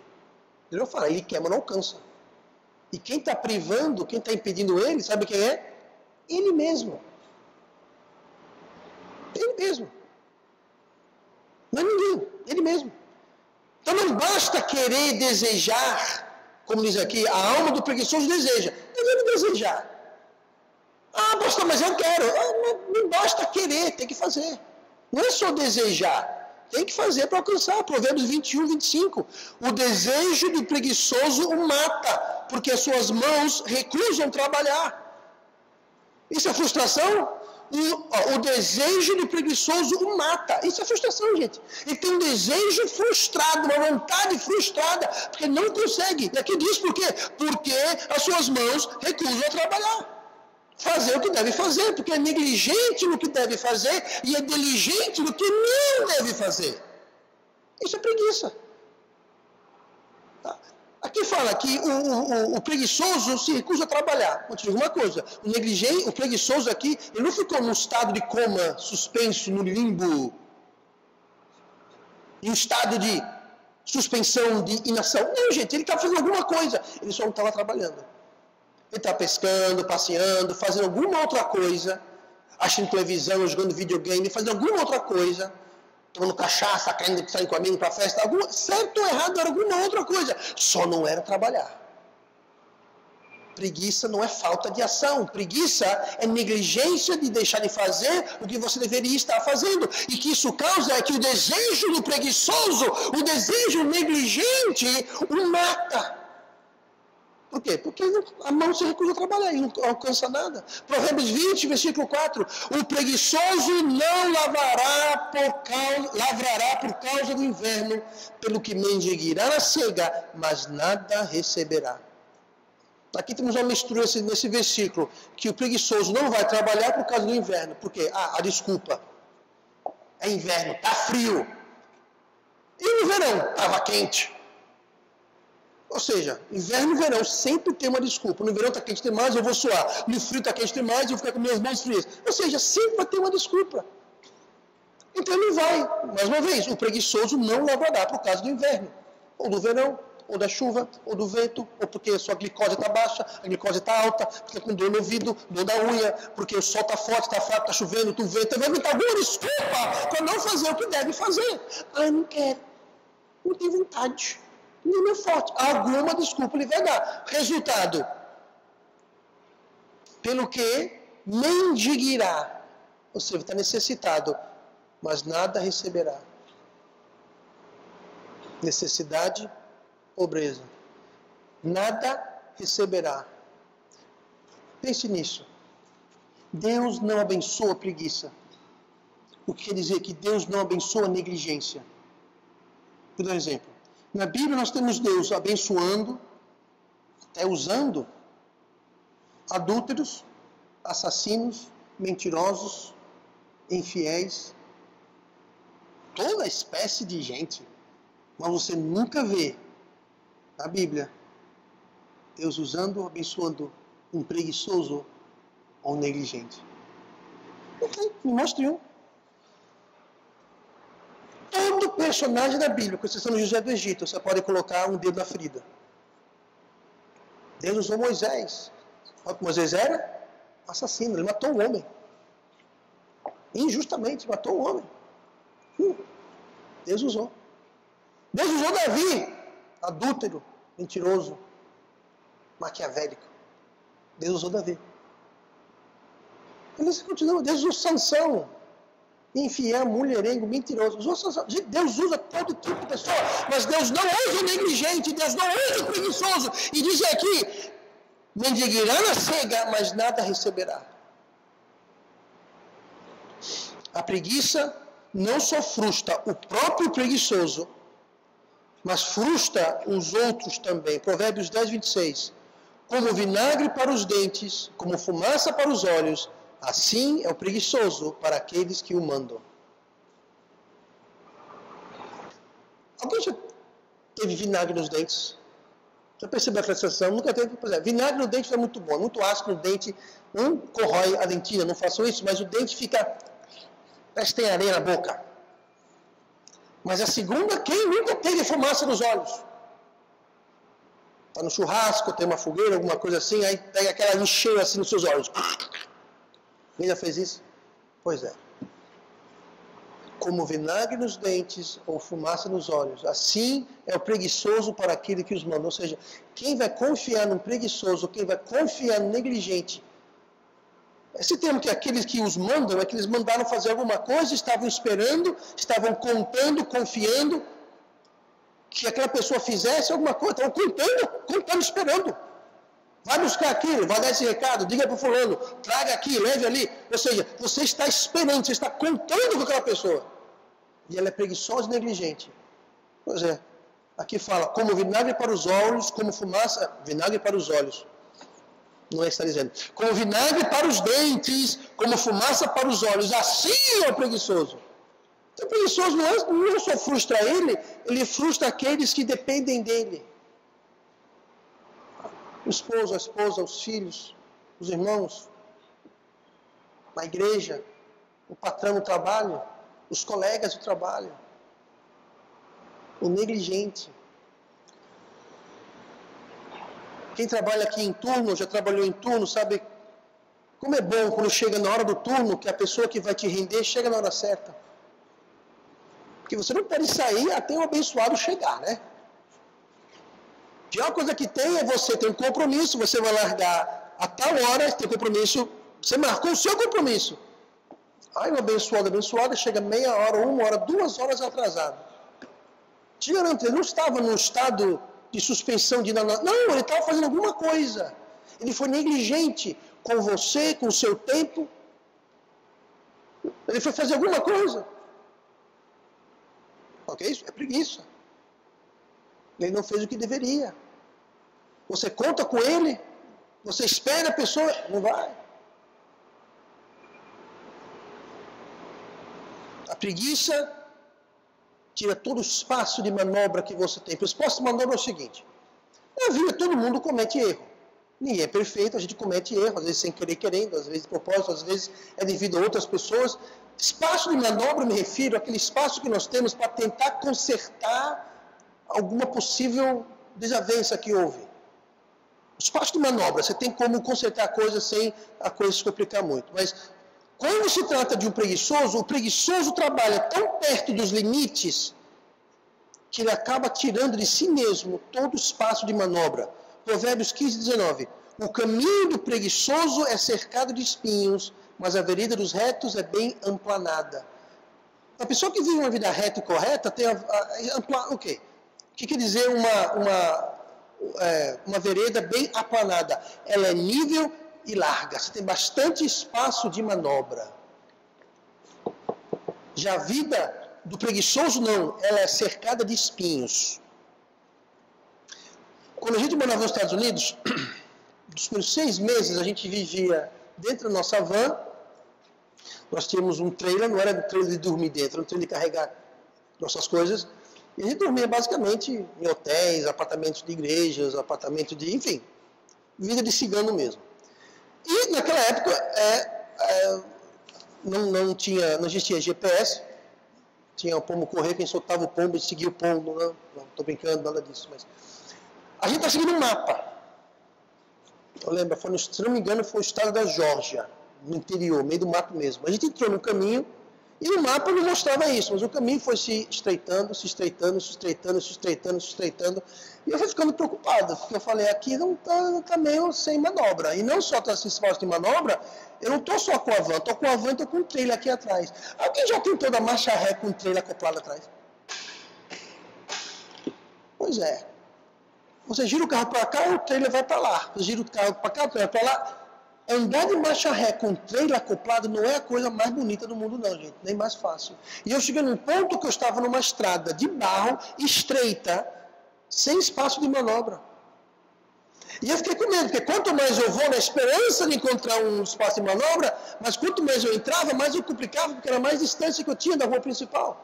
Ele não fala, ele quer, mas não alcança. E quem está privando, quem está impedindo ele, sabe quem é? Ele mesmo. Ele mesmo. Não é ninguém, ele mesmo. Então não basta querer desejar Como diz aqui, a alma do preguiçoso deseja. Deve desejar. Ah, pastor, mas eu quero. Não basta querer, tem que fazer. Não é só desejar. Tem que fazer para alcançar. Provérbios 21, 25. O desejo do preguiçoso o mata, porque as suas mãos recusam trabalhar. Isso é frustração? O desejo do preguiçoso o mata. Isso é frustração, gente. Ele tem um desejo frustrado, uma vontade frustrada, porque não consegue. E aqui diz por quê? Porque as suas mãos recusam a trabalhar. Fazer o que deve fazer, porque é negligente no que deve fazer e é diligente no que não deve fazer. Isso é preguiça. Tá? Aqui fala que o preguiçoso se recusa a trabalhar. Vou te dizer uma coisa, o preguiçoso aqui, ele não ficou num estado de coma, suspenso, no limbo, em um estado de suspensão, de inação. Não, gente, ele estava fazendo alguma coisa, ele só não estava trabalhando. Ele está pescando, passeando, fazendo alguma outra coisa, assistindo televisão, jogando videogame, fazendo alguma outra coisa, tomando cachaça, saindo com amigo para festa, certo ou errado era alguma outra coisa, só não era trabalhar. Preguiça não é falta de ação, preguiça é negligência de deixar de fazer o que você deveria estar fazendo, e que isso causa é que o desejo do preguiçoso, o desejo negligente, o mata. Por quê? Porque a mão se recusa a trabalhar e não alcança nada. Provérbios 20, versículo 4. O preguiçoso não lavrará por causa do inverno, pelo que mendigará na cega, mas nada receberá. Aqui temos uma mistura nesse versículo, que o preguiçoso não vai trabalhar por causa do inverno. Por quê? A desculpa. É inverno, está frio. E no verão? Estava quente. Ou seja, inverno e verão sempre tem uma desculpa. No verão está quente demais, eu vou suar. No frio está quente demais, eu vou ficar com minhas mãos frias. Ou seja, sempre vai ter uma desculpa. Então ele não vai. Mais uma vez, o preguiçoso não lavrará por causa do inverno, ou do verão, ou da chuva, ou do vento, ou porque a sua glicose está baixa, a glicose está alta, fica com dor no ouvido, dor da unha, porque o sol está forte, está fraco, está chovendo, tu vento. Vai inventar alguma desculpa para não fazer o que deve fazer. Ah, eu não quero. Não tenho vontade. Não é forte. Alguma desculpa ele vai dar. Resultado. Pelo que mendigará. Ou seja, está necessitado, mas nada receberá. Necessidade, pobreza. Nada receberá. Pense nisso. Deus não abençoa a preguiça. O que quer dizer que Deus não abençoa a negligência. Por exemplo. Na Bíblia nós temos Deus abençoando, até usando, adúlteros, assassinos, mentirosos, infiéis, toda espécie de gente. Mas você nunca vê na Bíblia Deus usando, abençoando um preguiçoso ou um negligente. Ok, me mostre um. Todo personagem da Bíblia, com exceção de José do Egito, você pode colocar um dedo na ferida. Deus usou Moisés. Olha que Moisés era assassino, ele matou um homem. Injustamente, matou um homem. Deus usou. Deus usou Davi, adúltero, mentiroso, maquiavélico. Deus usou Davi. Mas continua, Deus usou Sansão. Infiel, mulherengo, mentiroso. Deus usa todo tipo de pessoa, mas Deus não usa o negligente, Deus não usa o preguiçoso. E diz aqui, mendigará na cega, mas nada receberá. A preguiça não só frustra o próprio preguiçoso, mas frustra os outros também. Provérbios 10, 26. Como vinagre para os dentes, como fumaça para os olhos, assim é o preguiçoso para aqueles que o mandam. Alguém já teve vinagre nos dentes? Já percebeu a sensação? Nunca teve? Por exemplo, vinagre no dente é muito bom, muito ácido no dente, não corrói a dentina, não façam isso, mas o dente fica, parece que tem areia na boca. Mas a segunda, quem nunca teve fumaça nos olhos? Está no churrasco, tem uma fogueira, alguma coisa assim, aí pega aquela lixeira assim nos seus olhos. Quem já fez isso? Pois é. como vinagre nos dentes ou fumaça nos olhos. Assim é o preguiçoso para aquele que os manda. Ou seja, quem vai confiar num preguiçoso, quem vai confiar no negligente. Esse termo que aqueles que os mandam, é que eles mandaram fazer alguma coisa, estavam esperando, estavam contando, confiando que aquela pessoa fizesse alguma coisa, estavam contando, esperando. Vai buscar aquilo, vai dar esse recado, diga para o fulano, traga aqui, leve ali. Ou seja, você está esperando, você está contando com aquela pessoa. E ela é preguiçosa e negligente. Pois é, aqui fala, como vinagre para os olhos, como fumaça, vinagre para os olhos. Não é isso que está dizendo. Como vinagre para os dentes, como fumaça para os olhos. Assim é o preguiçoso. Então, o preguiçoso não só frustra ele frustra aqueles que dependem dele. O esposo, a esposa, os filhos, os irmãos, na igreja, o patrão no trabalho, os colegas do trabalho, o negligente. Quem trabalha aqui em turno, já trabalhou em turno, sabe como é bom quando chega na hora do turno, que a pessoa que vai te render chega na hora certa. Porque você não pode sair até o abençoado chegar, né? A pior coisa que tem é você ter um compromisso, você vai largar a tal hora, ter compromisso, você marcou o seu compromisso. Aí o abençoado chega meia hora, 1 hora, 2 horas atrasado. Te garanto, ele não estava num estado de suspensão de nada. Não, ele estava fazendo alguma coisa. Ele foi negligente com você, com o seu tempo. Ele foi fazer alguma coisa. Ok? Isso é preguiça. Ele não fez o que deveria. Você conta com ele, você espera a pessoa, não vai. A preguiça tira todo o espaço de manobra que você tem. O espaço de manobra é o seguinte: na vida todo mundo comete erro. Ninguém é perfeito, a gente comete erro, às vezes sem querer querendo, às vezes de propósito, às vezes é devido a outras pessoas. Espaço de manobra, me refiro àquele espaço que nós temos para tentar consertar alguma possível desavença que houve. Espaço de manobra, você tem como consertar a coisa sem a coisa se complicar muito. Mas quando se trata de um preguiçoso, o preguiçoso trabalha tão perto dos limites que ele acaba tirando de si mesmo todo o espaço de manobra. Provérbios 15, 19. O caminho do preguiçoso é cercado de espinhos, mas a vereda dos retos é bem aplanada. A pessoa que vive uma vida reta e correta tem o quê? O que quer dizer uma vereda bem aplanada? Ela é nível e larga. Você tem bastante espaço de manobra. Já a vida do preguiçoso não. Ela é cercada de espinhos. Quando a gente morava nos Estados Unidos, nos primeiros 6 meses a gente vivia dentro da nossa van. Nós tínhamos um trailer, não era um trailer de dormir dentro, era um trailer de carregar nossas coisas. E a gente dormia basicamente em hotéis, apartamentos de igrejas, apartamentos de, enfim, vida de cigano mesmo. E naquela época não existia GPS, tinha o pombo correr, quem soltava o pombo e seguia o pombo, não estou brincando, nada disso. Mas a gente está seguindo um mapa. Eu lembro, se não me engano, foi o estado da Geórgia, no interior, meio do mato mesmo. A gente entrou no caminho e o mapa não mostrava isso, mas o caminho foi se estreitando. E eu fui ficando preocupado, porque eu falei, aqui não está meio sem manobra. E não só está sem espaço de manobra, eu não estou só com a van, estou com a van e estou com um trailer aqui atrás. Alguém já tentou dar marcha ré com um trailer acoplado atrás? Pois é. Você gira o carro para cá, o trailer vai para lá. Você gira o carro para cá, o trailer vai para lá. Andar de marcha ré com trailer acoplado não é a coisa mais bonita do mundo não, gente. Nem mais fácil. E eu cheguei num ponto que eu estava numa estrada de barro, estreita, sem espaço de manobra. E eu fiquei com medo, porque quanto mais eu vou na esperança de encontrar um espaço de manobra, mas quanto mais eu entrava, mais eu complicava, porque era mais distância que eu tinha da rua principal.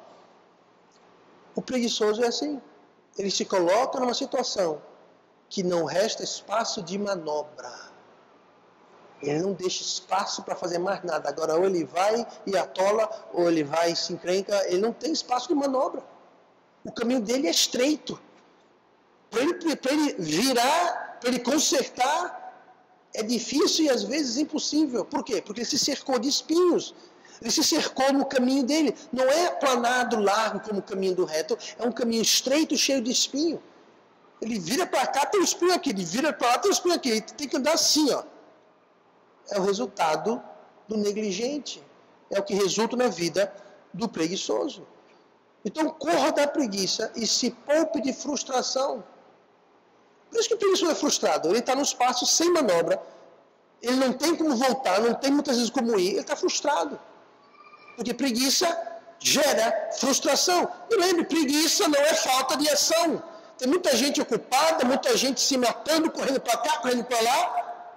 O preguiçoso é assim. Ele se coloca numa situação que não resta espaço de manobra. Ele não deixa espaço para fazer mais nada. Agora, ou ele vai e atola, ou ele vai e se encrenca. Ele não tem espaço de manobra. O caminho dele é estreito. Para ele virar, para ele consertar, é difícil e às vezes impossível. Por quê? Porque ele se cercou de espinhos. Ele se cercou no caminho dele. Não é aplanado, largo como o caminho do reto. É um caminho estreito, cheio de espinho. Ele vira para cá, tem um espinho aqui. Ele vira para lá, tem um espinho aqui. Ele tem que andar assim, ó. É o resultado do negligente. É o que resulta na vida do preguiçoso. Então, corra da preguiça e se poupe de frustração. Por isso que o preguiçoso é frustrado. Ele está nos passos sem manobra. Ele não tem como voltar, não tem muitas vezes como ir. Ele está frustrado. Porque preguiça gera frustração. E lembre, preguiça não é falta de ação. Tem muita gente ocupada, muita gente se matando, correndo para cá, correndo para lá.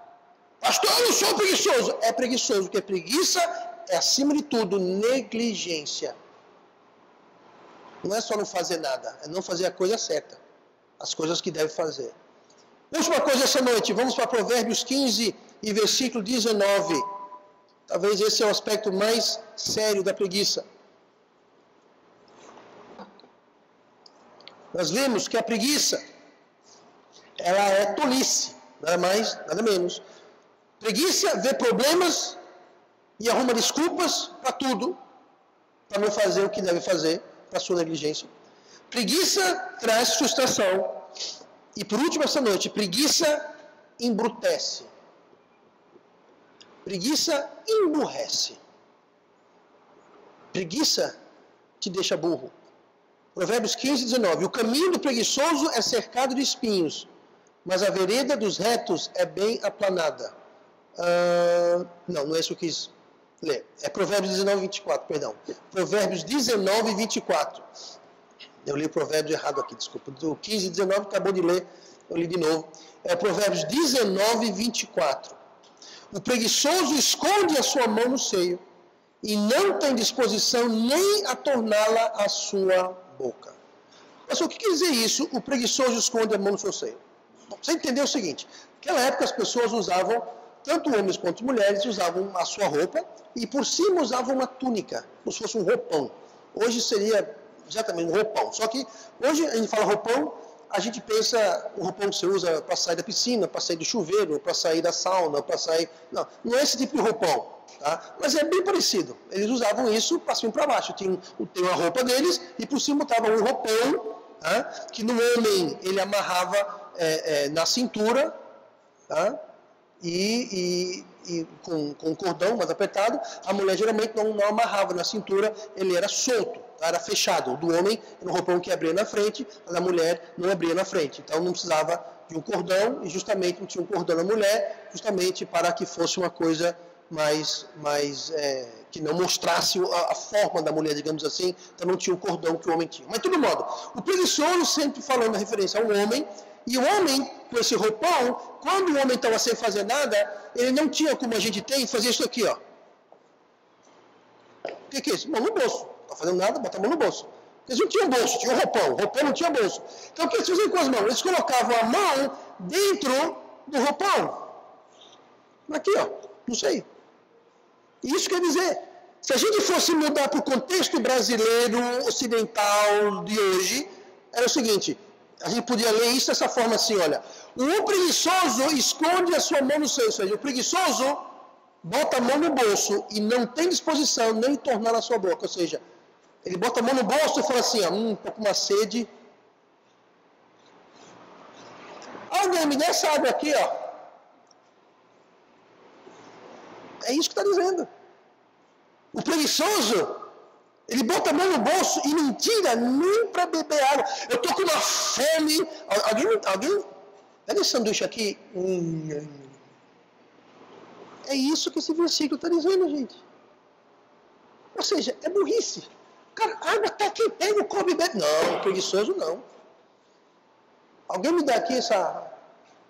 Pastor, eu não sou preguiçoso. É preguiçoso, porque preguiça é, acima de tudo, negligência. Não é só não fazer nada, é não fazer a coisa certa. As coisas que deve fazer. Última coisa essa noite, vamos para Provérbios 15 e versículo 19. Talvez esse é o aspecto mais sério da preguiça. Nós vemos que a preguiça, ela é tolice, nada mais, nada menos. Preguiça vê problemas e arruma desculpas para tudo, para não fazer o que deve fazer, para sua negligência. Preguiça traz frustração. E por último essa noite, preguiça embrutece. Preguiça emburrece. Preguiça te deixa burro. Provérbios 15, 19. O caminho do preguiçoso é cercado de espinhos, mas a vereda dos retos é bem aplanada. Não é isso que eu quis ler. É Provérbios 19, 24, perdão. Provérbios 19, 24. Eu li o provérbio errado aqui, desculpa. Do 15 e 19, acabou de ler, eu li de novo. É Provérbios 19, 24. O preguiçoso esconde a sua mão no seio e não tem disposição nem a torná-la a sua boca. Mas o que quer dizer isso? O preguiçoso esconde a mão no seu seio. Bom, você entendeu o seguinte, naquela época as pessoas usavam, tanto homens quanto mulheres, usavam a sua roupa e por cima usavam uma túnica, como se fosse um roupão. Hoje seria exatamente um roupão. Só que hoje a gente fala roupão, a gente pensa o roupão que você usa para sair da piscina, para sair do chuveiro, para sair da sauna, para sair... Não é esse tipo de roupão, tá? Mas é bem parecido. Eles usavam isso para cima e para baixo. Tem uma roupa deles e por cima estava um roupão, tá? Que no homem ele amarrava na cintura, tá? E com um cordão mais apertado. A mulher geralmente não amarrava na cintura, ele era solto, tá? Era fechado. O do homem era um roupão que abria na frente, a da mulher não abria na frente. Então não precisava de um cordão e justamente não tinha um cordão na mulher, justamente para que fosse uma coisa mais que não mostrasse a forma da mulher, digamos assim. Então não tinha o cordão que o homem tinha. Mas de todo modo, o preguiçoso sempre falando a referência ao homem. E o homem, com esse roupão, quando o homem estava sem fazer nada, ele não tinha como a gente tem, fazer isso aqui, ó. O que é isso? Mão no bolso. Não está fazendo nada, bota a mão no bolso. Eles não tinham bolso, tinha um roupão. O roupão não tinha bolso. Então o que eles faziam com as mãos? Eles colocavam a mão dentro do roupão. Aqui, ó. Não sei. Isso quer dizer, se a gente fosse mudar para o contexto brasileiro, ocidental de hoje, era o seguinte... A gente podia ler isso dessa forma assim, olha. O preguiçoso esconde a sua mão no seio. Ou seja, o preguiçoso bota a mão no bolso e não tem disposição nem tornar na sua boca. Ou seja, ele bota a mão no bolso e fala assim, ó, tô com uma sede. Alguém me dá essa água aqui, ó. É isso que está dizendo. O preguiçoso... Ele bota a mão no bolso e não tira nem para beber água. Eu estou com uma fome. Alguém? Pega esse sanduíche aqui. É isso que esse versículo está dizendo, gente. Ou seja, é burrice. Cara, a água está aqui, pega o copo e bebe. Não, preguiçoso não. Alguém me dá aqui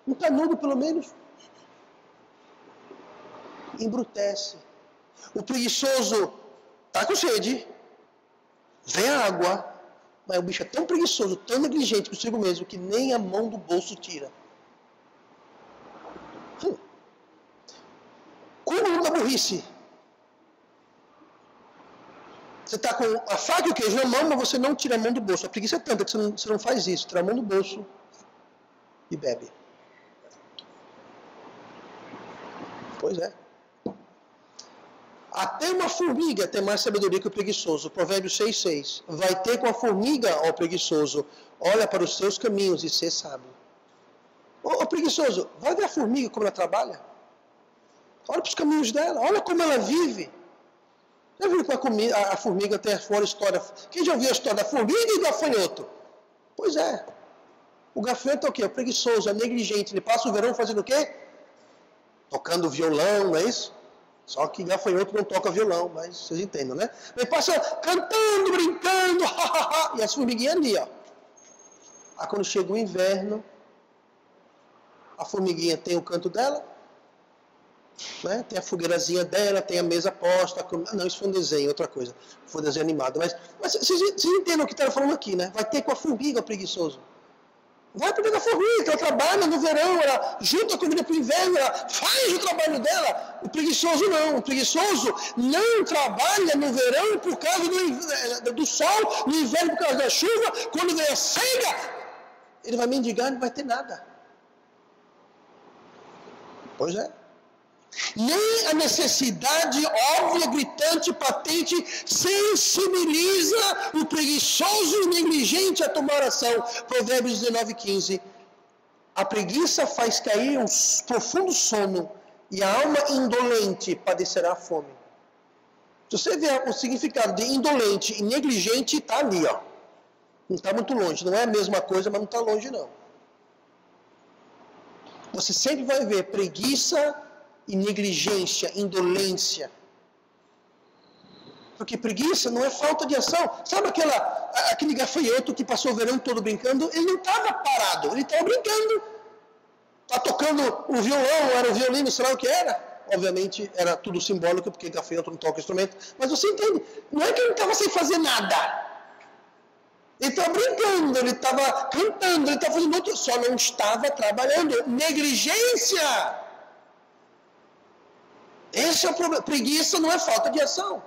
um canudo pelo menos? Embrutece. O preguiçoso está com sede. Vem a água, mas o bicho é tão preguiçoso, tão negligente consigo mesmo, que nem a mão do bolso tira. Como da burrice? Você está com a faca e o queijo na mão, mas você não tira a mão do bolso. A preguiça é tanta que você não faz isso. Tira a mão do bolso e bebe. Pois é. Até uma formiga tem mais sabedoria que o preguiçoso. Provérbios 6,6. Vai ter com a formiga, ó preguiçoso, olha para os seus caminhos e ser sábio. Ô preguiçoso, vai ver a formiga como ela trabalha? Olha para os caminhos dela, olha como ela vive. Já viu que a formiga tem fora história? Quem já ouviu a história da formiga e do gafanhoto? Pois é. O gafanhoto é o quê? É preguiçoso, é negligente. Ele passa o verão fazendo o quê? Tocando violão, não é isso? Só que gafanhoto não toca violão, mas vocês entendem, né? Ele passa cantando, brincando, e as formiguinhas ali, ó. Aí quando chega o inverno, a formiguinha tem o canto dela, né? Tem a fogueirazinha dela, tem a mesa posta. Não, isso foi um desenho, outra coisa. Foi um desenho animado. Mas vocês entendem o que está falando aqui, né? Vai ter com a formiga preguiçoso. Vai pegar a formiga, ela trabalha no verão, ela junta a comida para o inverno, ela faz o trabalho dela. O preguiçoso não. O preguiçoso não trabalha no verão por causa do sol, no inverno por causa da chuva. Quando vem a cega, ele vai mendigar e não vai ter nada. Pois é. Nem a necessidade óbvia, gritante, patente, sensibiliza o preguiçoso e negligente a tomar ação. Provérbios 19:15. A preguiça faz cair um profundo sono e a alma indolente padecerá a fome. Se você ver o significado de indolente e negligente, está ali, ó. Não está muito longe. Não é a mesma coisa, mas não está longe, não. Você sempre vai ver preguiça e negligência, indolência. Porque preguiça não é falta de ação. Sabe aquele gafanhoto que passou o verão todo brincando? Ele não estava parado, ele estava brincando. Está tocando o violão, era o violino, sei lá o que era. Obviamente era tudo simbólico, porque gafanhoto não toca instrumento. Mas você entende, não é que ele estava sem fazer nada. Ele estava brincando, ele estava cantando, ele estava fazendo outro, só não estava trabalhando. Negligência! Esse é o problema. Preguiça não é falta de ação.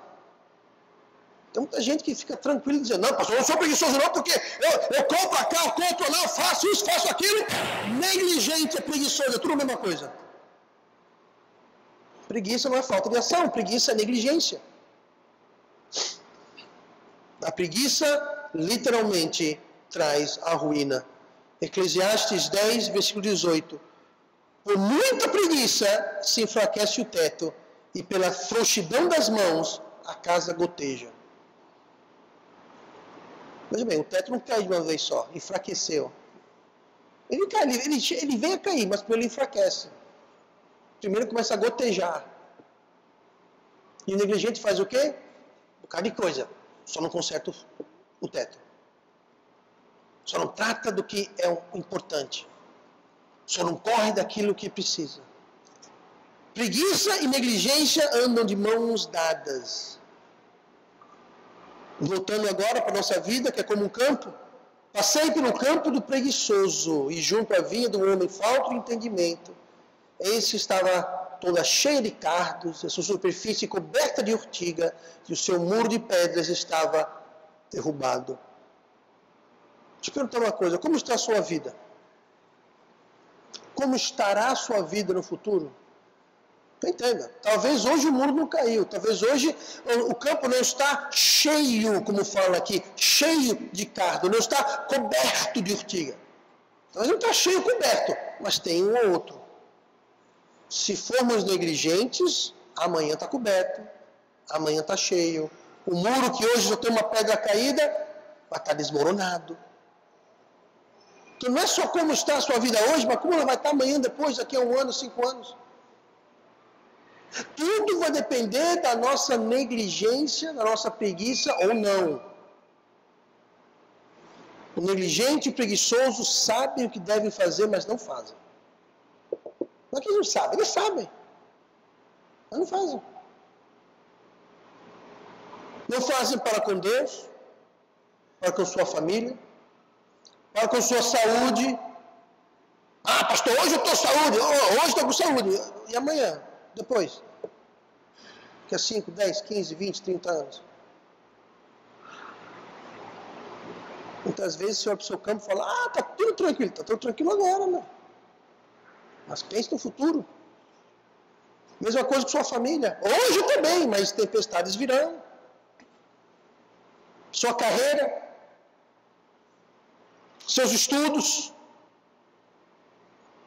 Tem muita gente que fica tranquilo dizendo, não, pastor, eu não sou preguiçoso não, porque eu compro cá, eu compro lá, eu faço isso, faço aquilo. Negligente é preguiçoso, é tudo a mesma coisa. Preguiça não é falta de ação, preguiça é negligência. A preguiça literalmente traz a ruína. Eclesiastes 10, versículo 18. Por muita preguiça se enfraquece o teto, e pela frouxidão das mãos a casa goteja. Veja bem, o teto não cai de uma vez só, enfraqueceu. Ele cai, ele vem a cair, mas primeiro ele enfraquece. Primeiro começa a gotejar. E o negligente faz o quê? Um bocado de coisa, só não conserta o teto. Só não trata do que é o importante. Só não corre daquilo que precisa. Preguiça e negligência andam de mãos dadas. Voltando agora para a nossa vida, que é como um campo. Passei pelo campo do preguiçoso, e junto à vinha do homem falta o entendimento. Eis que estava toda cheia de cardos, a sua superfície coberta de urtiga, e o seu muro de pedras estava derrubado. Deixa eu perguntar uma coisa, como está a sua vida? Como estará a sua vida no futuro? Entenda, talvez hoje o muro não caiu, talvez hoje o campo não está cheio, como fala aqui, cheio de cardo, não está coberto de urtiga. Talvez não está cheio coberto, mas tem um ou outro. Se formos negligentes, amanhã está coberto, amanhã está cheio. O muro que hoje já tem uma pedra caída, vai estar desmoronado. Então não é só como está a sua vida hoje, mas como ela vai estar amanhã, depois, daqui a 1 ano, 5 anos. Tudo vai depender da nossa negligência, da nossa preguiça ou não. O negligente e o preguiçoso sabem o que devem fazer, mas não fazem. Não é que eles não sabem, eles sabem. Mas não fazem. Não fazem para com Deus, para com sua família, para com sua saúde. Ah, pastor, hoje eu estou saúde, hoje estou com saúde. E amanhã? Depois? Que é 5, 10, 15, 20, 30 anos. Muitas vezes você olha para o seu campo e fala, ah, está tudo tranquilo. Está tudo tranquilo agora, né? Mas pense no futuro. Mesma coisa com sua família. Hoje também, mas tempestades virão. Sua carreira, seus estudos,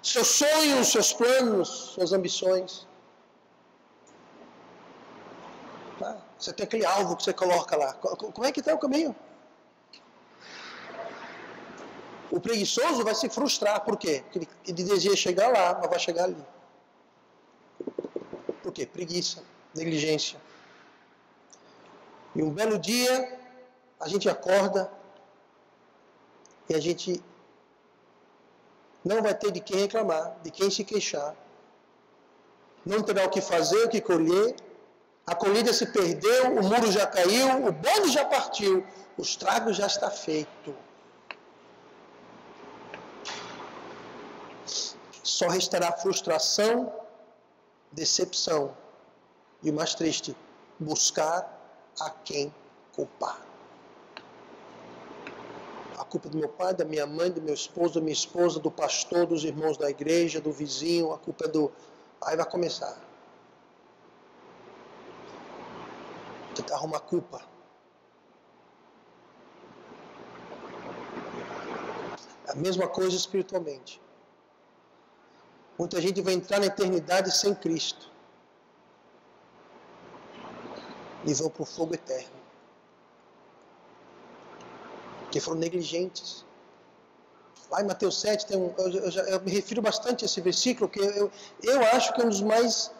seus sonhos, seus planos, suas ambições. Você tem aquele alvo que você coloca lá. Como é que está o caminho? O preguiçoso vai se frustrar. Por quê? Porque ele deseja chegar lá, mas vai chegar ali. Por quê? Preguiça, negligência. E um belo dia, a gente acorda e a gente não vai ter de quem reclamar, de quem se queixar. Não terá o que fazer, o que colher. A colheita se perdeu, o muro já caiu, o bonde já partiu, o estrago já está feito. Só restará frustração, decepção e o mais triste, buscar a quem culpar. A culpa do meu pai, da minha mãe, do meu esposo, da minha esposa, do pastor, dos irmãos da igreja, do vizinho, a culpa é do... Aí vai começar. Tentar arrumar culpa. A mesma coisa espiritualmente. Muita gente vai entrar na eternidade sem Cristo. E vão para o fogo eterno. Porque foram negligentes. Lá em Mateus 7, eu me refiro bastante a esse versículo, porque eu acho que é um dos mais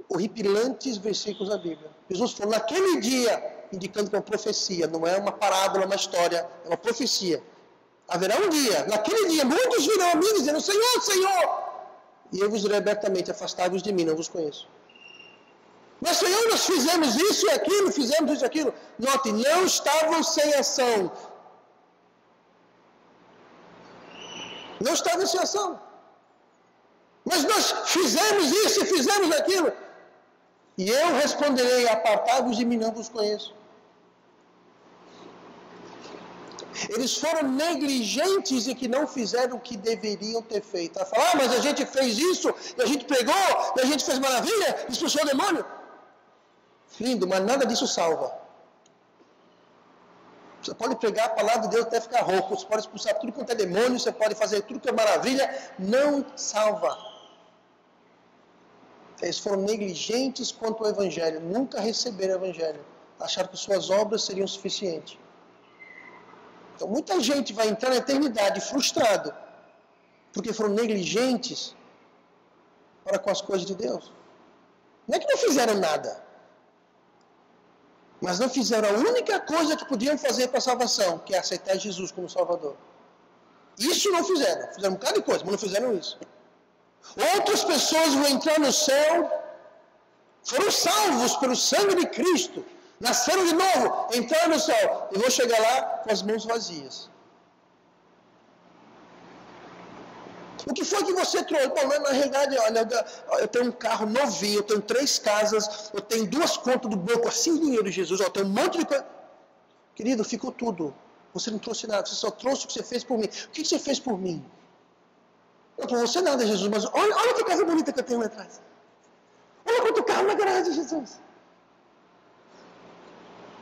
horripilantes versículos da Bíblia. Jesus falou naquele dia, indicando que é uma profecia, não é uma parábola, uma história, é uma profecia. Haverá um dia, naquele dia, muitos virão a mim dizendo, Senhor, Senhor! E eu vos direi abertamente, afastai-vos de mim, não vos conheço. Mas, Senhor, nós fizemos isso e aquilo, fizemos isso e aquilo. Note, não estavam sem ação. Não estavam sem ação. Mas nós fizemos isso e fizemos aquilo. E eu responderei, apartai-vos de mim, não vos conheço. Eles foram negligentes e que não fizeram o que deveriam ter feito. A falar, mas a gente fez isso, e a gente pregou, e a gente fez maravilha, expulsou o demônio. Lindo, mas nada disso salva. Você pode pregar a palavra de Deus até ficar rouco, você pode expulsar tudo quanto é demônio, você pode fazer tudo que é maravilha, não salva. Eles foram negligentes quanto ao Evangelho, nunca receberam o Evangelho, acharam que suas obras seriam suficientes. Então muita gente vai entrar na eternidade frustrado, porque foram negligentes para com as coisas de Deus. Não é que não fizeram nada, mas não fizeram a única coisa que podiam fazer para a salvação, que é aceitar Jesus como Salvador. Isso não fizeram, fizeram um bocado de coisa, mas não fizeram isso. Outras pessoas vão entrar no céu, foram salvos pelo sangue de Cristo, nasceram de novo, entraram no céu, e vão chegar lá com as mãos vazias. O que foi que você trouxe? Bom, na realidade, olha, eu tenho um carro novinho, eu tenho 3 casas, eu tenho 2 contas do banco, assim dinheiro, Jesus, eu tenho um monte de coisa. Querido, ficou tudo. Você não trouxe nada, você só trouxe o que você fez por mim. O que você fez por mim? Não por você nada, Jesus, mas olha que casa bonita que eu tenho lá atrás. Olha quanto carro na garagem, Jesus.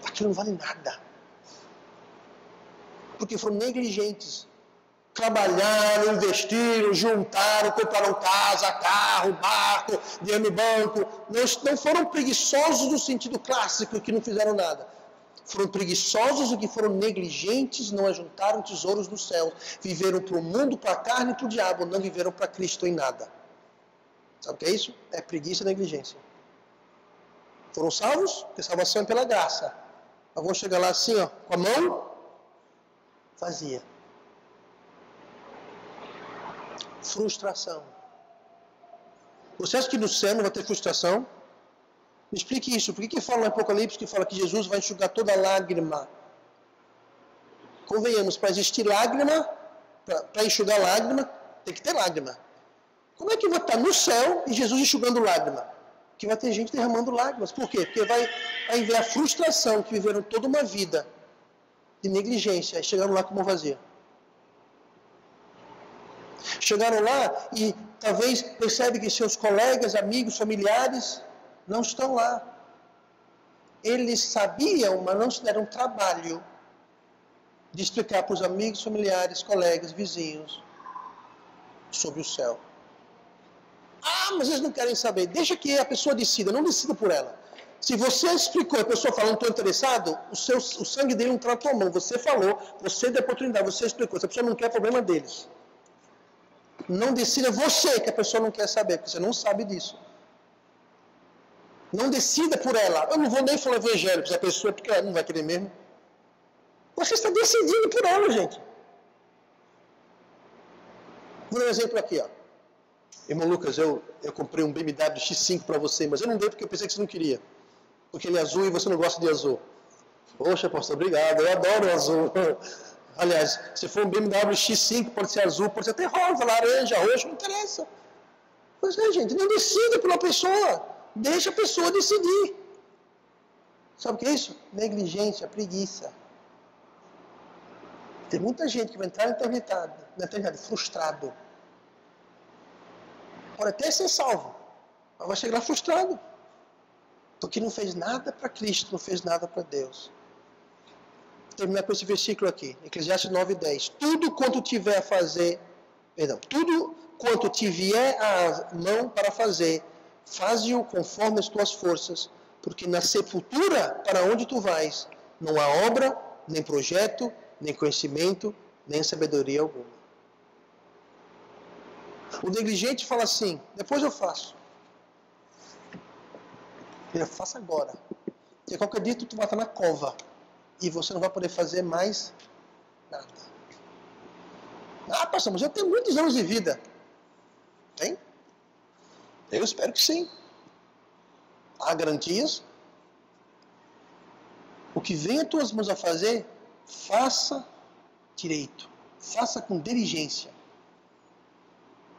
Aquilo não vale nada. Porque foram negligentes. Trabalharam, investiram, juntaram, compraram casa, carro, barco, dinheiro no banco. Não foram preguiçosos no sentido clássico, que não fizeram nada. Foram preguiçosos e que foram negligentes, não ajuntaram tesouros no céu. Viveram para o mundo, para a carne e para o diabo, não viveram para Cristo em nada. Sabe o que é isso? É preguiça e negligência. Foram salvos, porque salvação é pela graça. Mas vão chegar lá assim, ó, com a mão vazia. Frustração. Você acha que no céu não vai ter frustração? Me explique isso. Por que fala no Apocalipse que fala que Jesus vai enxugar toda lágrima? Convenhamos, para existir lágrima, para enxugar lágrima, tem que ter lágrima. Como é que vai estar no céu e Jesus enxugando lágrima? Que vai ter gente derramando lágrimas. Por quê? Porque vai ver a frustração que viveram toda uma vida de negligência e chegaram lá com mão vazia. Chegaram lá e talvez percebem que seus colegas, amigos, familiares não estão lá. Eles sabiam, mas não se deram trabalho de explicar para os amigos, familiares, colegas, vizinhos sobre o céu. Ah, mas eles não querem saber. Deixa que a pessoa decida, não decida por ela. Se você explicou e a pessoa falou, não estou interessado, o sangue dele não tratou a mão. Você falou, você deu a oportunidade, você explicou. Se a pessoa não quer, é problema deles. Não decida você que a pessoa não quer saber, porque você não sabe disso. Não decida por ela. Eu não vou nem falar evangelho para essa pessoa, porque ela não vai querer mesmo. Você está decidindo por ela, gente. Vou dar um exemplo aqui, ó. Irmão Lucas, eu comprei um BMW X5 para você, mas eu não dei porque eu pensei que você não queria. Porque ele é azul e você não gosta de azul. Poxa, pastor, obrigado, eu adoro o azul. Aliás, se for um BMW X5, pode ser azul, pode ser até rosa, laranja, roxo, não interessa. Pois é, gente, não decida pela pessoa. Deixa a pessoa decidir. Sabe o que é isso? Negligência, preguiça. Tem muita gente que vai entrar na eternidade frustrado. Pode até ser salvo, mas vai chegar lá frustrado. Porque não fez nada para Cristo, não fez nada para Deus. Vou terminar com esse versículo aqui, Eclesiastes 9:10. Tudo quanto tiver a fazer, tudo quanto te vier à mão para fazer, faze-o conforme as tuas forças, porque na sepultura para onde tu vais, não há obra, nem projeto, nem conhecimento, nem sabedoria alguma. O negligente fala assim, depois eu faço. Eu faço agora. Porque qualquer dia tu vai estar na cova e você não vai poder fazer mais nada. Ah, pastor, mas eu tenho muitos anos de vida. Tem? Eu espero que sim. Há garantias? O que vem às tuas mãos a fazer, faça direito. Faça com diligência.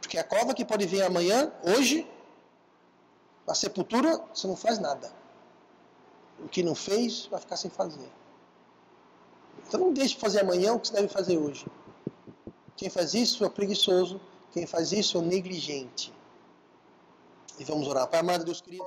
Porque a cova que pode vir amanhã, hoje, a sepultura, você não faz nada. O que não fez, vai ficar sem fazer. Então não deixe de fazer amanhã o que você deve fazer hoje. Quem faz isso é o preguiçoso. Quem faz isso é o negligente. E vamos orar. Pai amado, Deus querido.